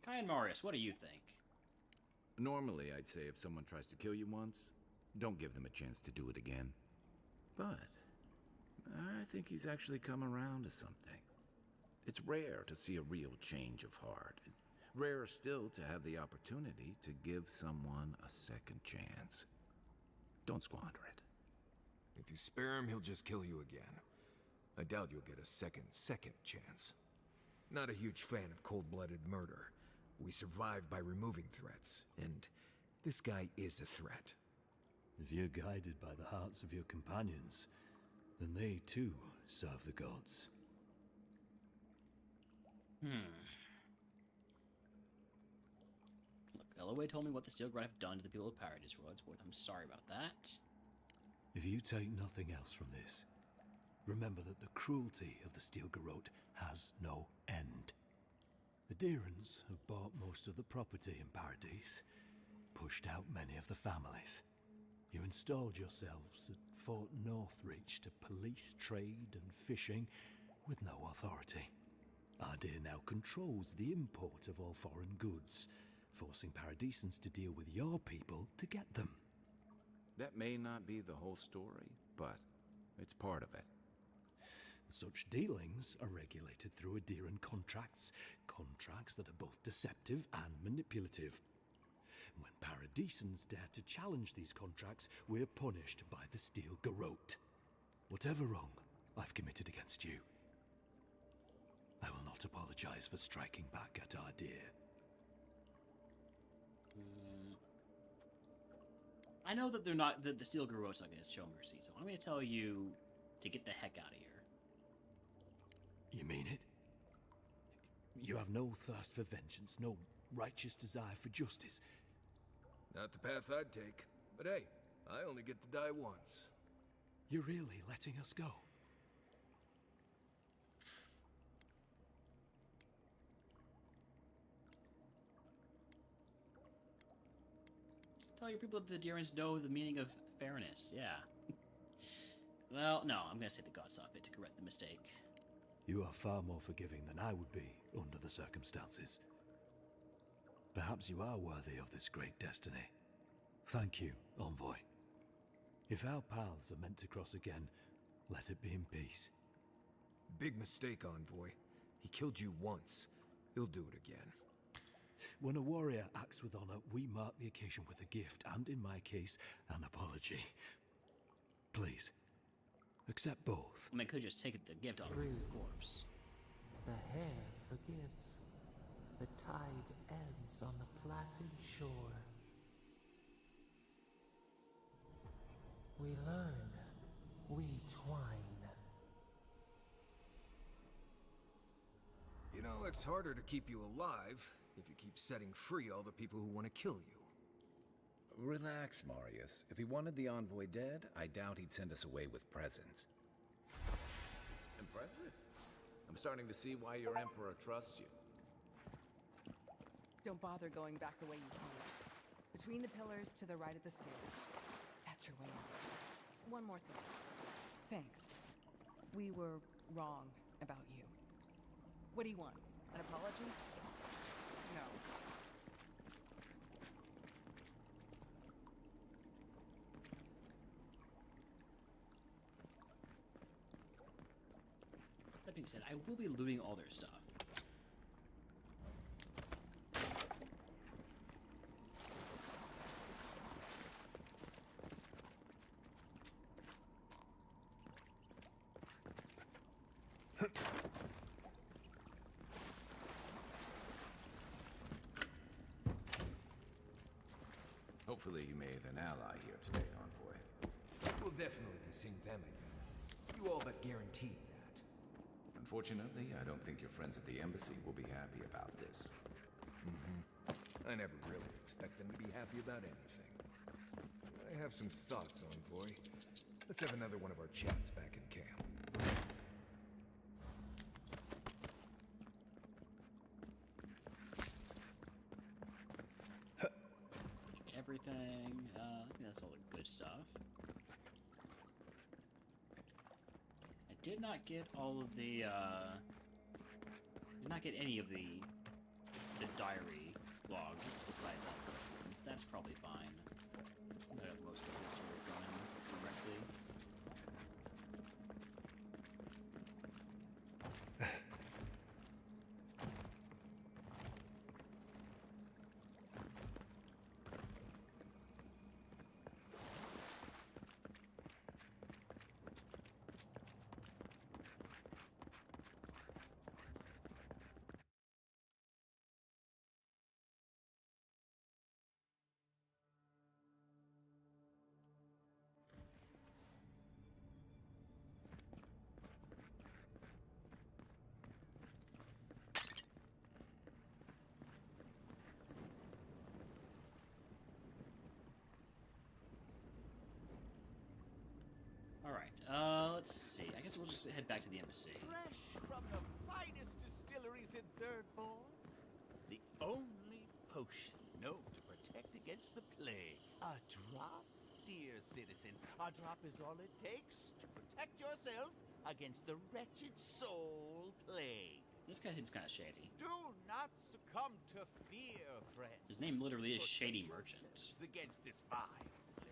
Kai and Marius, what do you think? Normally, I'd say if someone tries to kill you once, don't give them a chance to do it again. But I think he's actually come around to something. It's rare to see a real change of heart. Rarer still to have the opportunity to give someone a second chance. Don't squander it. If you spare him, he'll just kill you again. I doubt you'll get a second chance. Not a huge fan of cold-blooded murder. We survive by removing threats, and this guy is a threat. If you're guided by the hearts of your companions, then they too serve the gods. Look, Eloy told me what the Steel Guard have done to the people of Paradise Roads. I'm sorry about that. If you take nothing else from this, remember that the cruelty of the Steel Garrote has no end. The Deerans have bought most of the property in Paradise, pushed out many of the families. You installed yourselves at Fort Northreach to police trade and fishing with no authority. Adir now controls the import of all foreign goods, forcing Paradisans to deal with your people to get them. That may not be the whole story, but it's part of it. Such dealings are regulated through Adiran contracts that are both deceptive and manipulative. When Paradisans dare to challenge these contracts, we're punished by the Steel Garrote. Whatever wrong I've committed against you, I will not apologize for striking back at Adir. I know that the Steel Garrote's not going to show mercy, so I'm going to tell you to get the heck out of here. You mean it? You have no thirst for vengeance, no righteous desire for justice. Not the path I'd take. But hey, I only get to die once. You're really letting us go? Tell your people that the Deerans know the meaning of fairness. Yeah. Well, no, I'm gonna say the gods saw fit to correct the mistake. You are far more forgiving than I would be under the circumstances. Perhaps you are worthy of this great destiny. Thank you, Envoy. If our paths are meant to cross again, let it be in peace. Big mistake, Envoy. He killed you once. He'll do it again. When a warrior acts with honor, we mark the occasion with a gift, and in my case, an apology. Please, accept both. I mean, I could just take the gift off Free. the corpse. The hair forgives. The tide ends on the placid shore. We learn. We twine. You know, it's harder to keep you alive if you keep setting free all the people who want to kill you. Relax, Marius. If he wanted the envoy dead, I doubt he'd send us away with presents. Impressive. I'm starting to see why your emperor trusts you. Don't bother going back the way you came. Between the pillars to the right of the stairs. That's your way out. One more thing. Thanks. We were wrong about you. What do you want? An apology? No. That being said, I will be looting all their stuff. Hopefully you made an ally here today, envoy. We'll definitely be seeing them again. You all but guaranteed that. Unfortunately, I don't think your friends at the embassy will be happy about this. I never really expect them to be happy about anything. I have some thoughts, Envoy. Let's have another one of our chats back in camp. Everything. I think that's all the good stuff. I did not get all of the. Did not get any of the diary logs besides that first one. That's probably fine. I got most of it sort of from him directly. Alright, let's see. I guess we'll just head back to the embassy. Fresh from the finest distilleries in Third Bourne. The only potion known to protect against the plague. A drop, dear citizens. A drop is all it takes to protect yourself against the wretched soul plague. This guy seems kind of shady. Do not succumb to fear, friends. His name literally is Protect Shady Merchant. yourselves against this vile plague.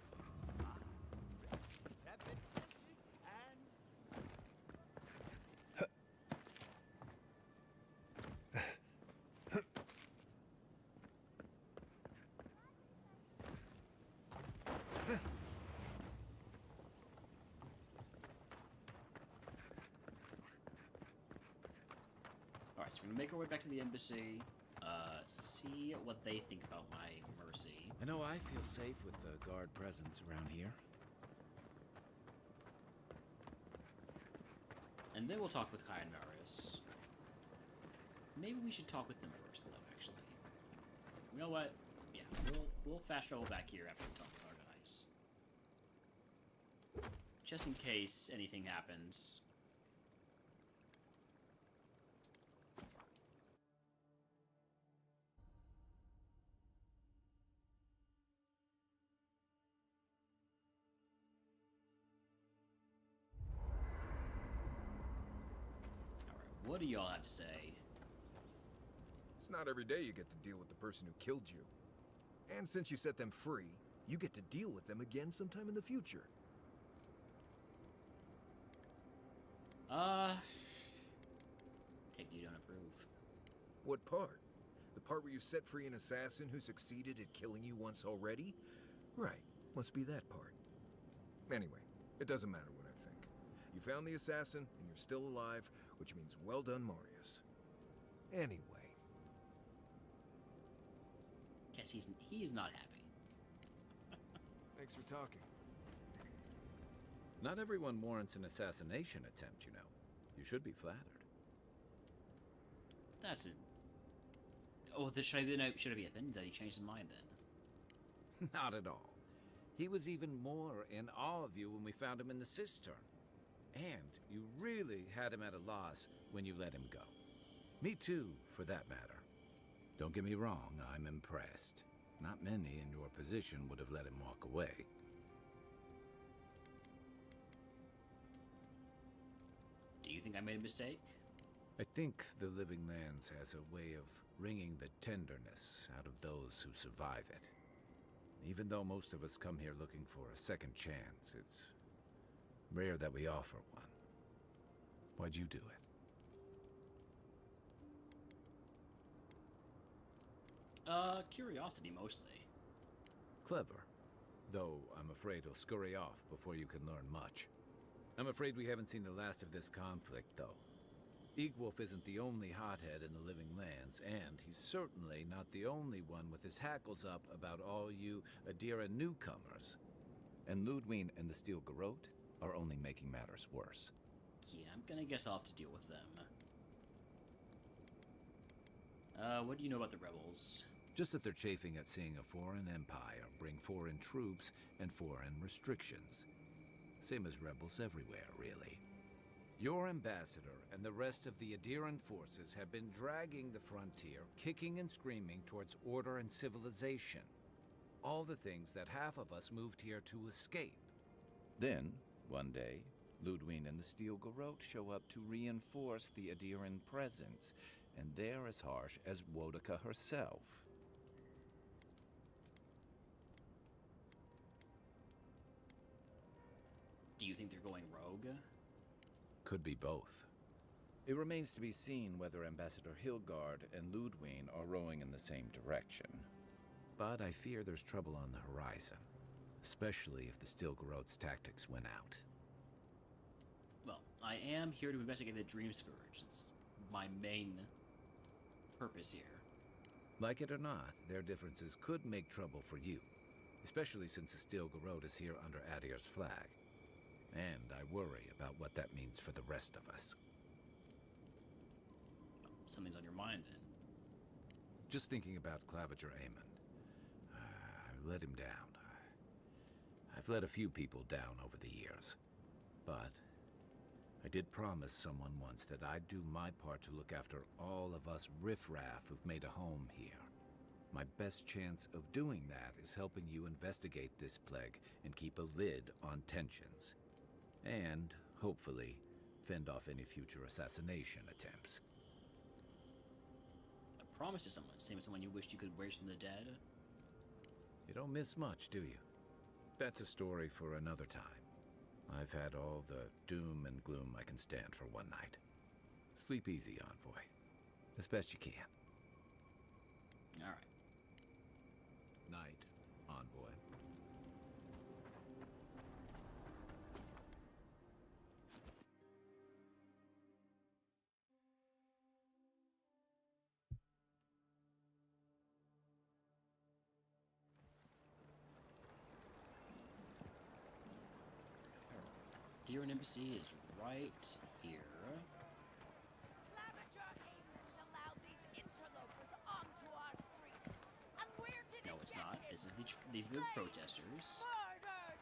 Have been tested and Alright, so we're gonna make our way back to the embassy, see what they think about my mercy. I know I feel safe with the guard presence around here. And then we'll talk with Kai and Marius. Maybe we should talk with them first, though, actually. You know what? Yeah, we'll fast travel back here after we talk with our guys. Just in case anything happens. Alright, what do y'all have to say? It's not every day you get to deal with the person who killed you. And since you set them free, you get to deal with them again sometime in the future. Take you don't approve. What part? The part where you set free an assassin who succeeded at killing you once already? Right, must be that part. Anyway, it doesn't matter what I think. You found the assassin, and you're still alive, which means well done, Marius. Anyway. Guess he's not happy. Thanks for talking. Not everyone warrants an assassination attempt, you know. You should be flattered. That's it. Oh, should I be offended that he changed his mind then? Not at all. He was even more in awe of you when we found him in the cistern. And you really had him at a loss when you let him go. Me too, for that matter. Don't get me wrong, I'm impressed. Not many in your position would have let him walk away. Do you think I made a mistake? I think the Living Lands has a way of wringing the tenderness out of those who survive it. Even though most of us come here looking for a second chance, it's rare that we offer one. Why'd you do it? Curiosity mostly. Clever. Though I'm afraid he'll scurry off before you can learn much. I'm afraid we haven't seen the last of this conflict, though. Egwolf isn't the only hothead in the Living Lands, and he's certainly not the only one with his hackles up about all you Adira newcomers. And Ludwig and the Steel Garrote are only making matters worse. Yeah, I'm gonna guess I'll have to deal with them. What do you know about the rebels? Just that they're chafing at seeing a foreign empire bring foreign troops and foreign restrictions. Same as rebels everywhere, really. Your ambassador and the rest of the Adiran forces have been dragging the frontier, kicking and screaming towards order and civilization. All the things that half of us moved here to escape. Then, one day, Ludwig and the Steel Garrote show up to reinforce the Adiran presence, and they're as harsh as Wodaka herself. Do you think they're going rogue? Could be both. It remains to be seen whether Ambassador Hilgard and Ludwig are rowing in the same direction. But I fear there's trouble on the horizon, especially if the Steel Garrote's tactics win out. Well, I am here to investigate the Dream Scourge. It's my main purpose here. Like it or not, their differences could make trouble for you, especially since the Steel Garrote is here under Adir's flag. And I worry about what that means for the rest of us. Something's on your mind, then. Just thinking about Claviger Amon. I let him down. I've let a few people down over the years. But I did promise someone once that I'd do my part to look after all of us riffraff who've made a home here. My best chance of doing that is helping you investigate this plague and keep a lid on tensions. And, hopefully, fend off any future assassination attempts. A promise to someone, same as someone you wished you could raise from the dead? You don't miss much, do you? That's a story for another time. I've had all the doom and gloom I can stand for one night. Sleep easy, Envoy. As best you can. Alright. Night, Envoy. Adiran Embassy is right here. allowed these interlopers onto our streets, and where did No, it it's get not. him? These are the protesters. Murdered!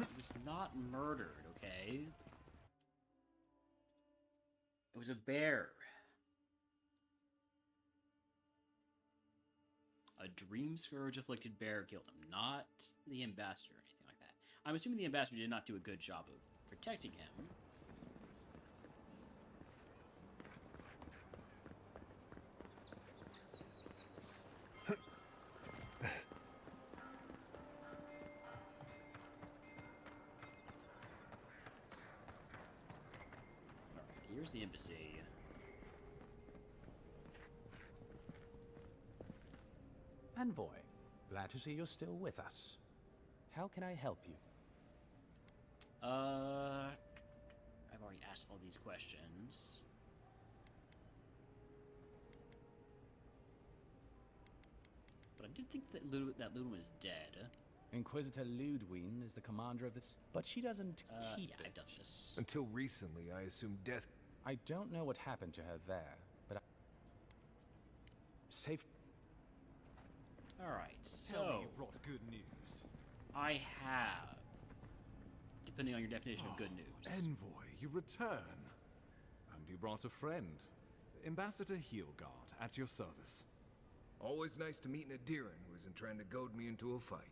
It was not murdered, okay? It was a bear. A dream scourge afflicted bear killed him, not the ambassador or anything like that. I'm assuming the ambassador did not do a good job of protecting him. Alright, here's the embassy. Envoy, glad to see you're still with us. How can I help you? I've already asked all these questions. But I did think that Ludwig was dead. Inquisitor Ludwig is the commander of this, but she doesn't keep yeah, it. Duchess. Until recently, I assumed death. I don't know what happened to her there, but safe. Alright, so... Tell me you brought good news. I have. Depending on your definition of good news. Envoy, you return. And you brought a friend. Ambassador Heelguard, at your service. Always nice to meet an Adiran who isn't trying to goad me into a fight.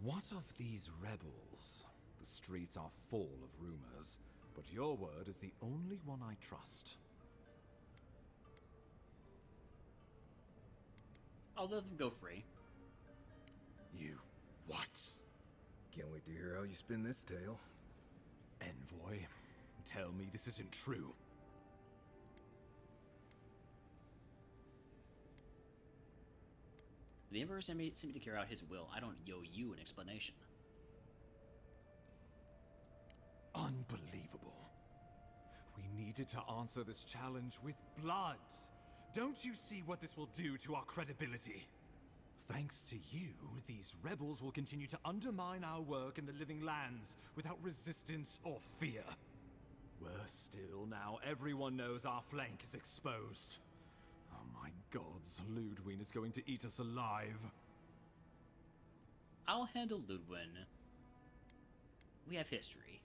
What of these rebels? The streets are full of rumors, but your word is the only one I trust. I'll let them go free. You what? Can't wait to hear how you spin this tale. Envoy, tell me this isn't true. The Emperor sent me to carry out his will. I don't owe you an explanation. Unbelievable. We needed to answer this challenge with blood. Don't you see what this will do to our credibility? Thanks to you, these rebels will continue to undermine our work in the Living Lands without resistance or fear. Worse still, now everyone knows our flank is exposed. Oh my gods, Ludwig is going to eat us alive. I'll handle Ludwig. We have history.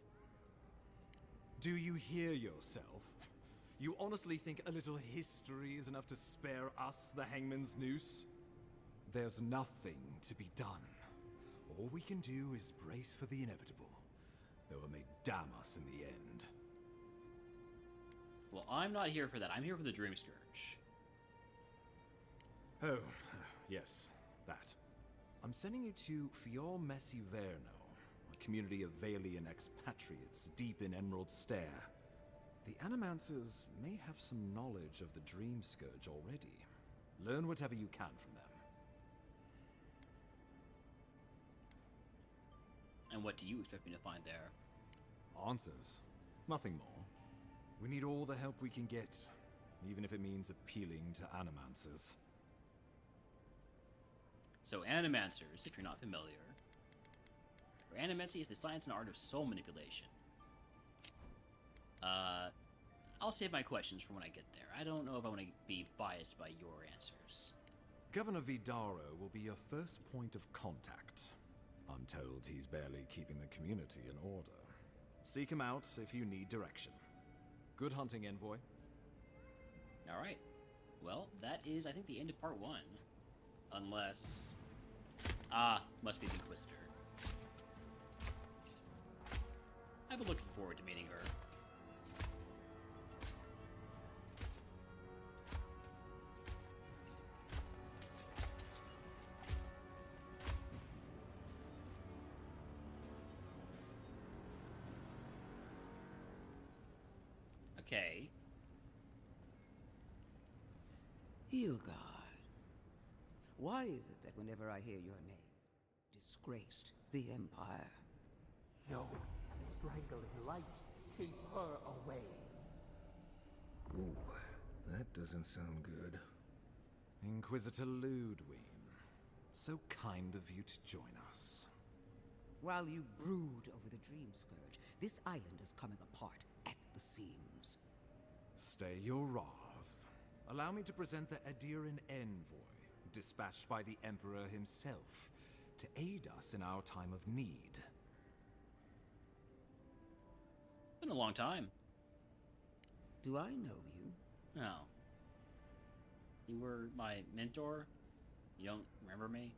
Do you hear yourself? You honestly think a little history is enough to spare us the Hangman's Noose? There's nothing to be done. All we can do is brace for the inevitable, though it may damn us in the end. Well, I'm not here for that. I'm here for the Dream Scourge. Oh, yes, that. I'm sending you to Fior Messiverno, a community of Valian expatriates deep in Emerald Stair. The Animancers may have some knowledge of the Dream Scourge already. Learn whatever you can from them. And what do you expect me to find there? Answers. Nothing more. We need all the help we can get, even if it means appealing to Animancers. So, Animancers, if you're not familiar. Animancy is the science and art of soul manipulation. I'll save my questions for when I get there. I don't know if I want to be biased by your answers. Governor Vidaro will be your first point of contact. I'm told he's barely keeping the community in order. Seek him out if you need direction. Good hunting, Envoy. Alright. Well, that is, I think, the end of part 1. Unless... must be the Inquisitor. I've been looking forward to meeting her. Okay. Heelguard. Why is it that whenever I hear your name, disgraced the Empire? No, strangling light. Keep her away. Ooh, that doesn't sound good. Inquisitor Ludwig, so kind of you to join us. While you brood over the Dream Scourge, this island is coming apart at the seams. Stay your wrath. Allow me to present the Adiran Envoy, dispatched by the Emperor himself, to aid us in our time of need. been a long time. Do I know you? No. You were my mentor? You don't remember me?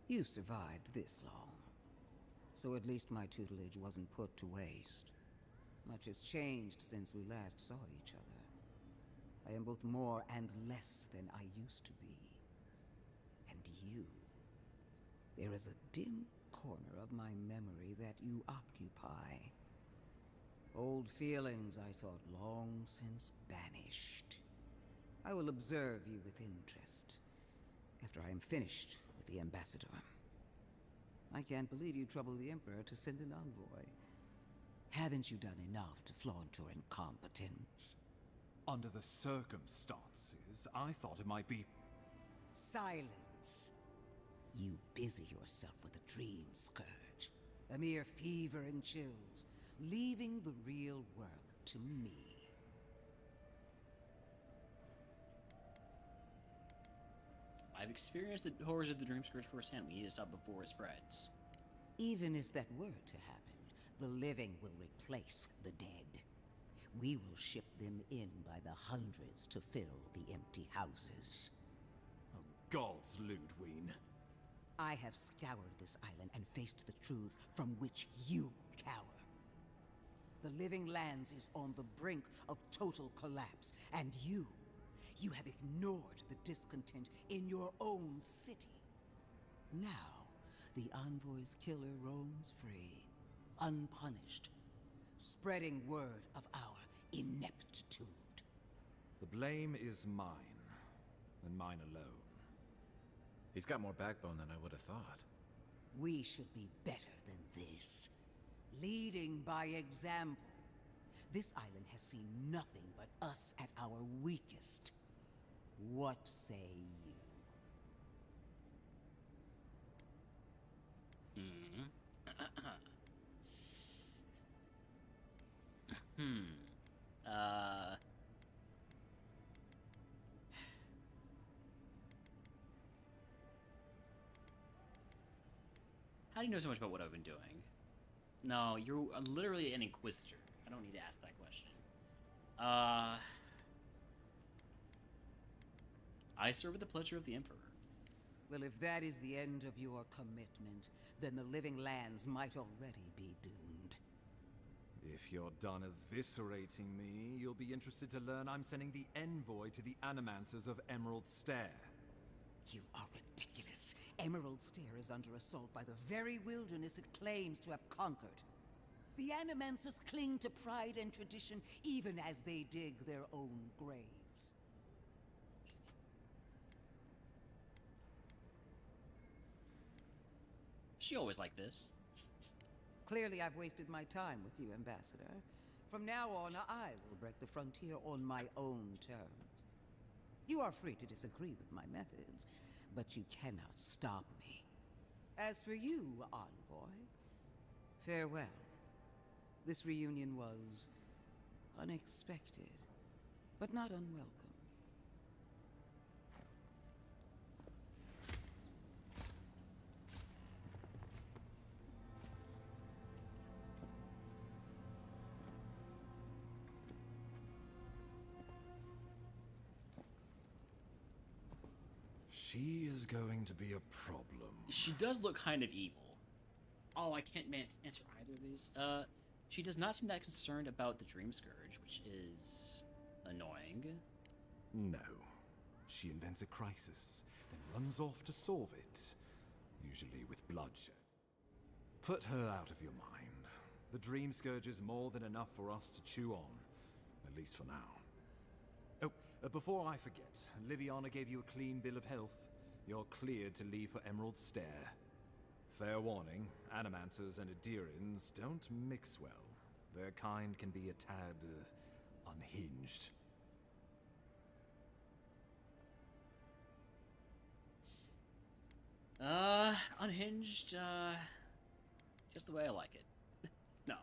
You survived this long. So at least my tutelage wasn't put to waste. Much has changed since we last saw each other. I am both more and less than I used to be. And you. There is a dim corner of my memory that you occupy. Old feelings I thought long since banished. I will observe you with interest after I am finished with the ambassador. I can't believe you troubled the Emperor to send an envoy. Haven't you done enough to flaunt your incompetence? Under the circumstances, I thought it might be... Silence. You busy yourself with a dream scourge. A mere fever and chills, leaving the real work to me. I've experienced the horrors of the Dream Scourge firsthand. We need to stop before it spreads. Even if that were to happen, the living will replace the dead. We will ship them in by the hundreds to fill the empty houses. Oh, gods, Ludwig. I have scoured this island and faced the truths from which you cower. The Living Lands is on the brink of total collapse, and you have ignored the discontent in your own city. Now, the Envoy's killer roams free, unpunished, spreading word of our ineptitude. The blame is mine, and mine alone. He's got more backbone than I would have thought. We should be better than this. Leading by example. This island has seen nothing but us at our weakest. What say you? How do you know so much about what I've been doing? No, you're literally an inquisitor. I don't need to ask that question. I serve at the pleasure of the Emperor. Well, if that is the end of your commitment, then the Living Lands might already be doomed. If you're done eviscerating me, you'll be interested to learn I'm sending the envoy to the Animancers of Emerald Stair. You are ridiculous. Emerald Stair is under assault by the very wilderness it claims to have conquered. The Animancers cling to pride and tradition even as they dig their own graves. She always like this. Clearly I've wasted my time with you, Ambassador. From now on, I will break the frontier on my own terms. You are free to disagree with my methods, but you cannot stop me. As for you, Envoy, farewell. This reunion was unexpected, but not unwelcome. She is going to be a problem. She does look kind of evil. Oh, I can't answer either of these. She does not seem that concerned about the Dream Scourge, which is annoying. No. She invents a crisis, then runs off to solve it, usually with bloodshed. Put her out of your mind. The Dream Scourge is more than enough for us to chew on, at least for now. Oh, before I forget, Liviana gave you a clean bill of health. You're cleared to leave for Emerald Stair. Fair warning, Animancers and Adirans don't mix well. Their kind can be a tad, unhinged. Unhinged, just the way I like it. No,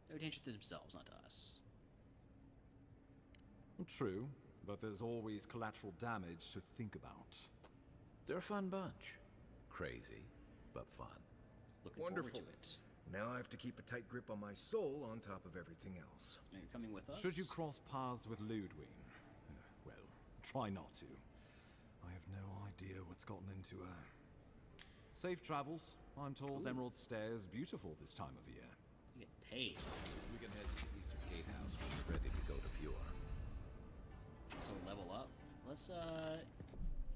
they're a danger to themselves, not to us. True, but there's always collateral damage to think about. They're a fun bunch. Crazy, but fun. Looking Wonderful. forward to it. Now I have to keep a tight grip on my soul on top of everything else. Are you coming with us? Should you cross paths with Ludwig? Well, try not to. I have no idea what's gotten into her. Safe travels. I'm told Emerald Stairs beautiful this time of year. You get paid. We can head to the Eastern Gatehouse when we're ready to go to Fjord. So level up. Let's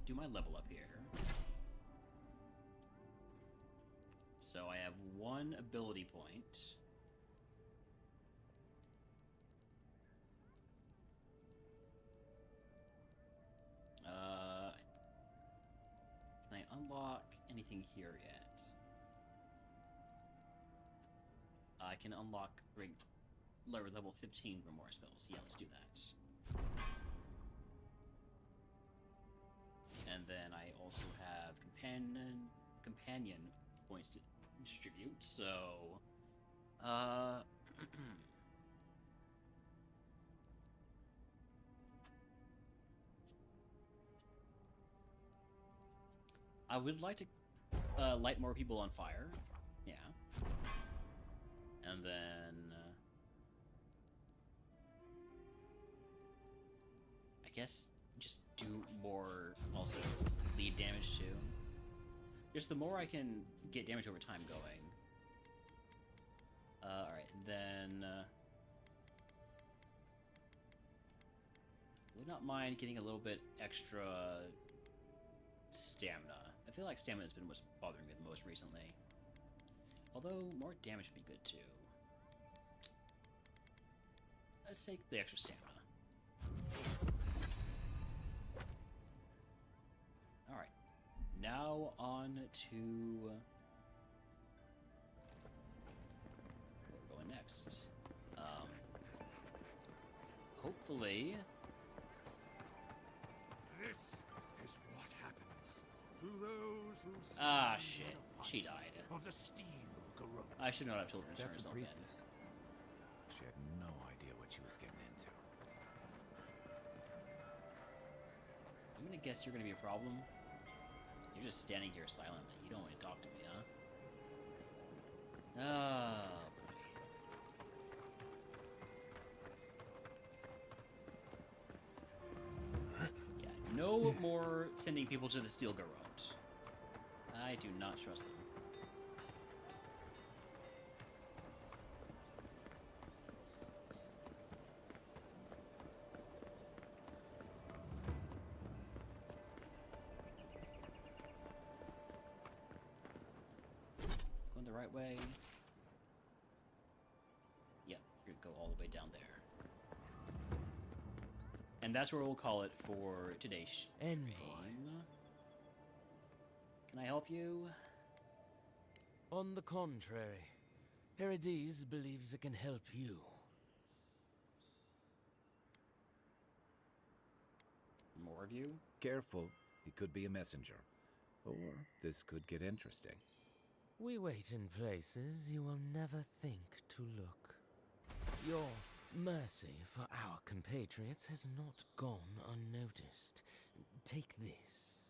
do my level up here. So I have 1 ability point. Can I unlock anything here yet? I can unlock lower level 15 Grimoire spells. Yeah, let's do that. And then I also have companion points to distribute, so I would like to light more people on fire. Yeah. And then I guess just do more also lead damage too. Just the more I can get damage over time going. Alright, then would not mind getting a little bit extra stamina. I feel like stamina has been what's bothering me the most recently. Although more damage would be good too. Let's take the extra stamina. Alright. Now on to where we're going next. Hopefully. This is what happens to those who Ah, shit. She died. of the steel garrote. I should not have told her to turn That's the herself in. priestess. She had no idea what she was getting into. I'm gonna guess you're gonna be a problem. You're just standing here silently. You don't want to talk to me, huh? Oh, boy. Yeah, no more sending people to the steel garrote. I do not trust them. Going the right way. Yep, you're gonna go all the way down there. And that's where we'll call it for today's stream. Can I help you? On the contrary, Paradise believes it can help you. More of you? Careful, he could be a messenger. Or this could get interesting. We wait in places you will never think to look. Your mercy for our compatriots has not gone unnoticed. Take this.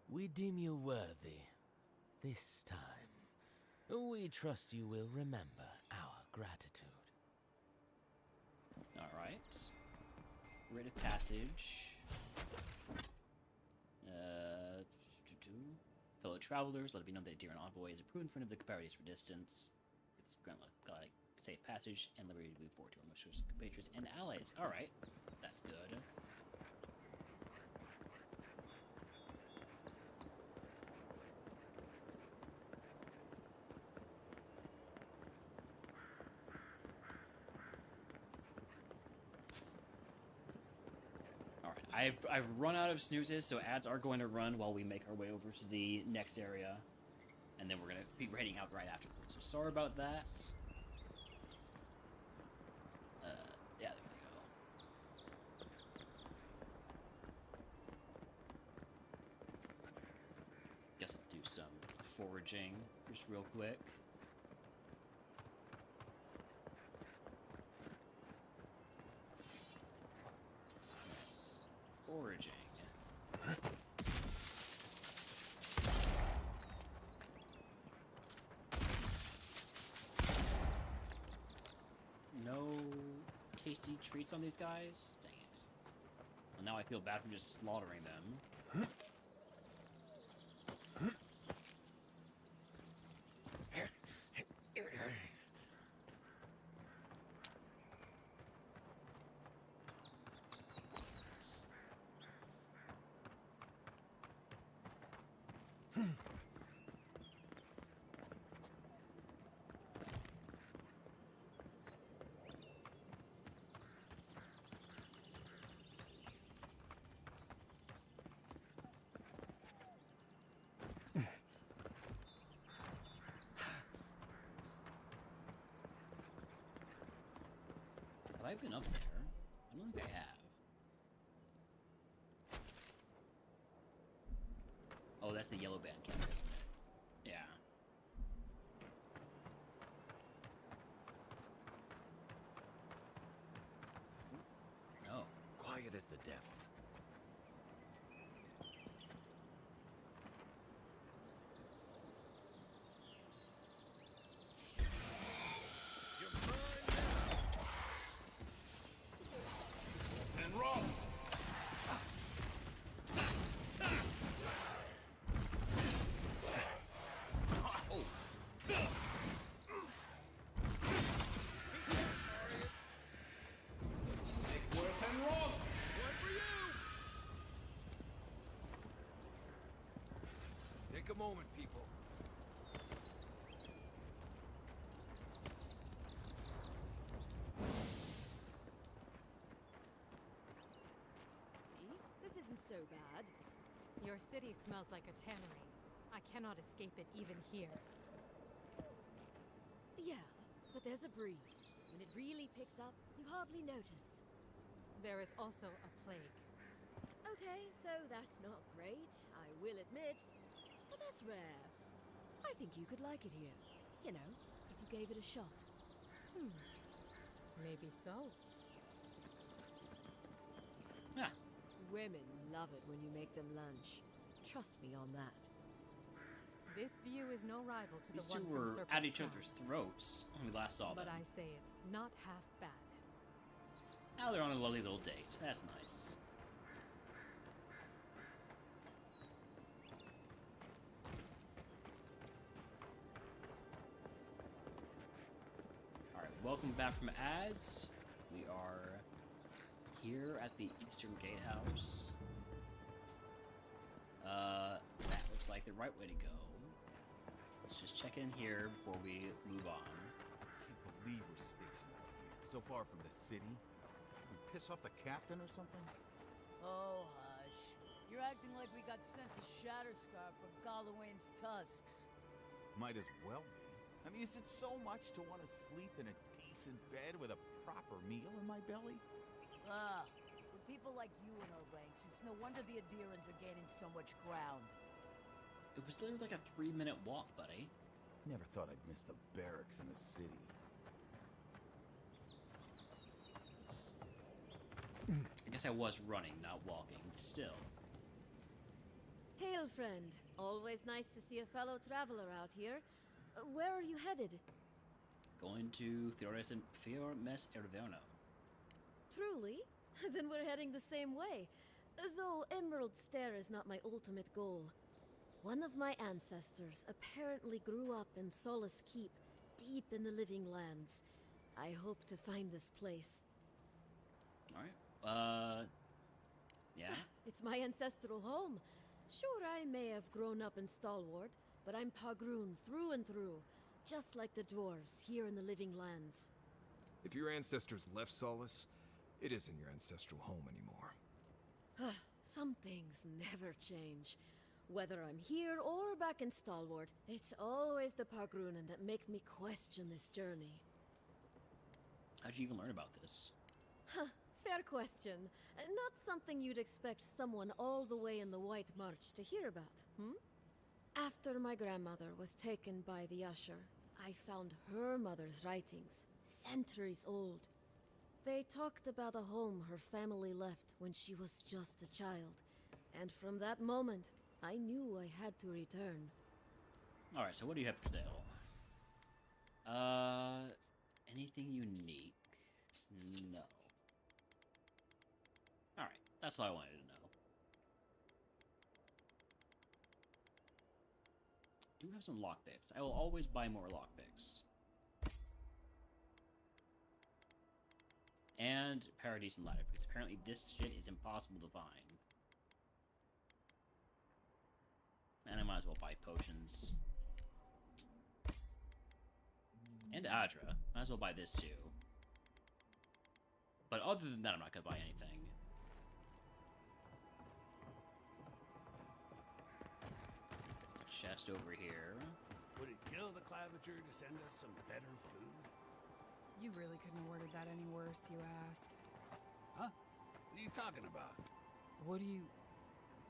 We deem you worthy. This time, we trust you will remember our gratitude. Alright. Rite of passage. Fellow travelers, let it be known that Deer and Envoy is a proven friend of the Paradise for distance. It's grant safe passage and liberty to move forward to our most compatriots and allies. Alright. That's good. I've run out of snoozes, so ads are going to run while we make our way over to the next area, and then we're going to be heading out right afterwards. So sorry about that. Yeah, there we go. Guess I'll do some foraging just real quick. Foraging. tasty treats on these guys? Dang it. Well, now I feel bad for just slaughtering them. Have I been up there? I don't think I have. Oh, that's the yellow band camera, isn't it? Yeah. Oh. Quiet as the depths. Take a moment, people. See? This isn't so bad. Your city smells like a tannery. I cannot escape it even here. Yeah, but there's a breeze. When it really picks up, you hardly notice. There is also a plague. Okay, so that's not great, I will admit. But that's rare. I think you could like it here. You know, if you gave it a shot. Maybe so. Yeah. Women love it when you make them lunch. Trust me on that. This view is no rival to These the two one were from at Serpent's each Crown. other's throats when we last saw But them. I say it's not half bad. Now they're on a lovely little date. That's nice. Alright, welcome back from ads. We are here at the Eastern Gatehouse. That looks like the right way to go. Let's just check in here before we move on. Can't believe we're stationed out here, so far from the city. We piss off the captain or something? Oh, hush. You're acting like we got sent to Shatterscarp for Gallowayne's tusks. Might as well be. I mean, is it so much to want to sleep in a decent bed with a proper meal in my belly? With people like you in our ranks, it's no wonder the Adirans are gaining so much ground. It was literally like a 3-minute walk, buddy. Never thought I'd miss the barracks in the city. I guess I was running, not walking, but still. Hail, friend. Always nice to see a fellow traveler out here. Where are you headed? Going to Fiormes Erverno. Truly? Then we're heading the same way. Though Emerald Stair is not my ultimate goal. One of my ancestors apparently grew up in Solace Keep, deep in the Living Lands. I hope to find this place. Alright. Yeah? It's my ancestral home. Sure, I may have grown up in Stalwart, but I'm Pagroon through and through, just like the dwarves here in the Living Lands. If your ancestors left Solace, it isn't your ancestral home anymore. Some things never change. Whether I'm here or back in Stalwart, it's always the Pagroonen that make me question this journey. How'd you even learn about this? Fair question. Not something you'd expect someone all the way in the White March to hear about, After my grandmother was taken by the Usher, I found her mother's writings, centuries old. They talked about a home her family left when she was just a child. And from that moment, I knew I had to return. Alright, so what do you have for sale? Anything unique? No. That's all I wanted to know. Do have some lockpicks. I will always buy more lockpicks. And Paradise and Ladder, because apparently this shit is impossible to find. And I might as well buy potions. And Adra. Might as well buy this too. But other than that, I'm not gonna buy anything. There's a chest over here. Would it kill the Claviger to send us some better food? You really couldn't have worded that any worse, you ass. Huh? What are you talking about? What do you...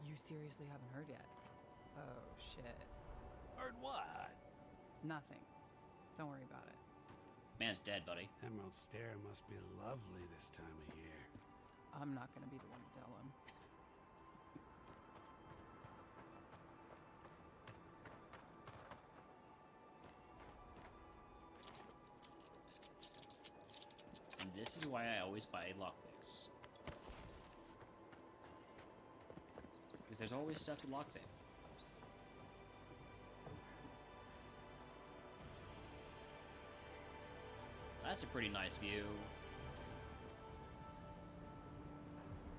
You seriously haven't heard yet? Oh, shit. Heard what? Nothing. Don't worry about it. Man's dead, buddy. Emerald Stair must be lovely this time of year. I'm not gonna be the one to tell him. And this is why I always buy lockpicks. Because there's always stuff to lockpick. That's a pretty nice view.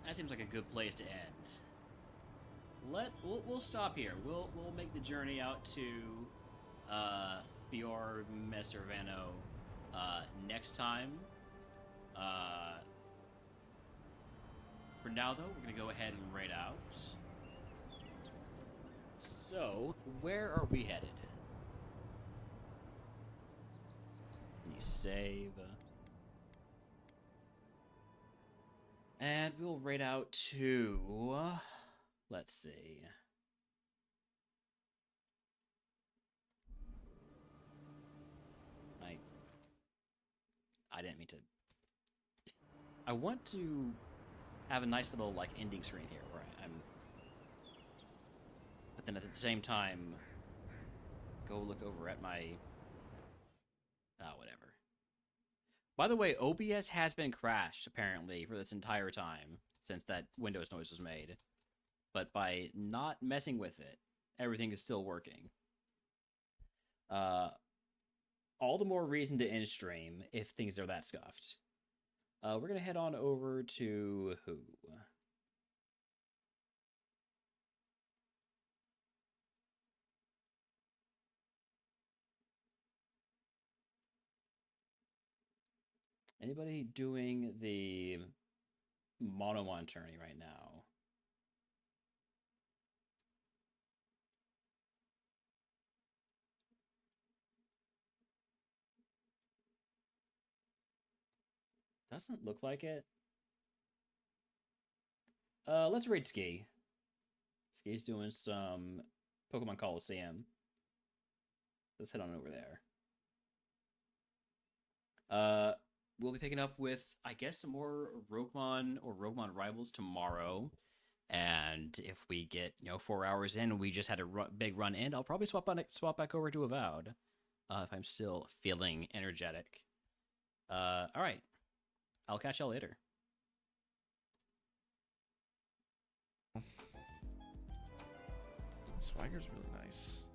That seems like a good place to end. We'll stop here. We'll make the journey out to Fior Messervano next time. For now, though, we're gonna go ahead and raid out. So, where are we headed? Let me save. And we'll raid out to... let's see. I didn't mean to... I want to have a nice little, like, ending screen here where I'm... But then at the same time, go look over at my... whatever. By the way, OBS has been crashed, apparently, for this entire time, since that Windows noise was made. But by not messing with it, everything is still working. All the more reason to end stream if things are that scuffed. We're gonna head on over to who? Anybody doing the MonoMon tourney right now? Doesn't look like it. Let's raid Ski. Ski's doing some Pokemon Coliseum. Let's head on over there. We'll be picking up with, I guess, some more Roguemon or Roguemon Rivals tomorrow. And if we get, 4 hours in, we just had a big run in, I'll probably swap back over to Avowed. If I'm still feeling energetic. All right. I'll catch y'all later. Swagger's really nice.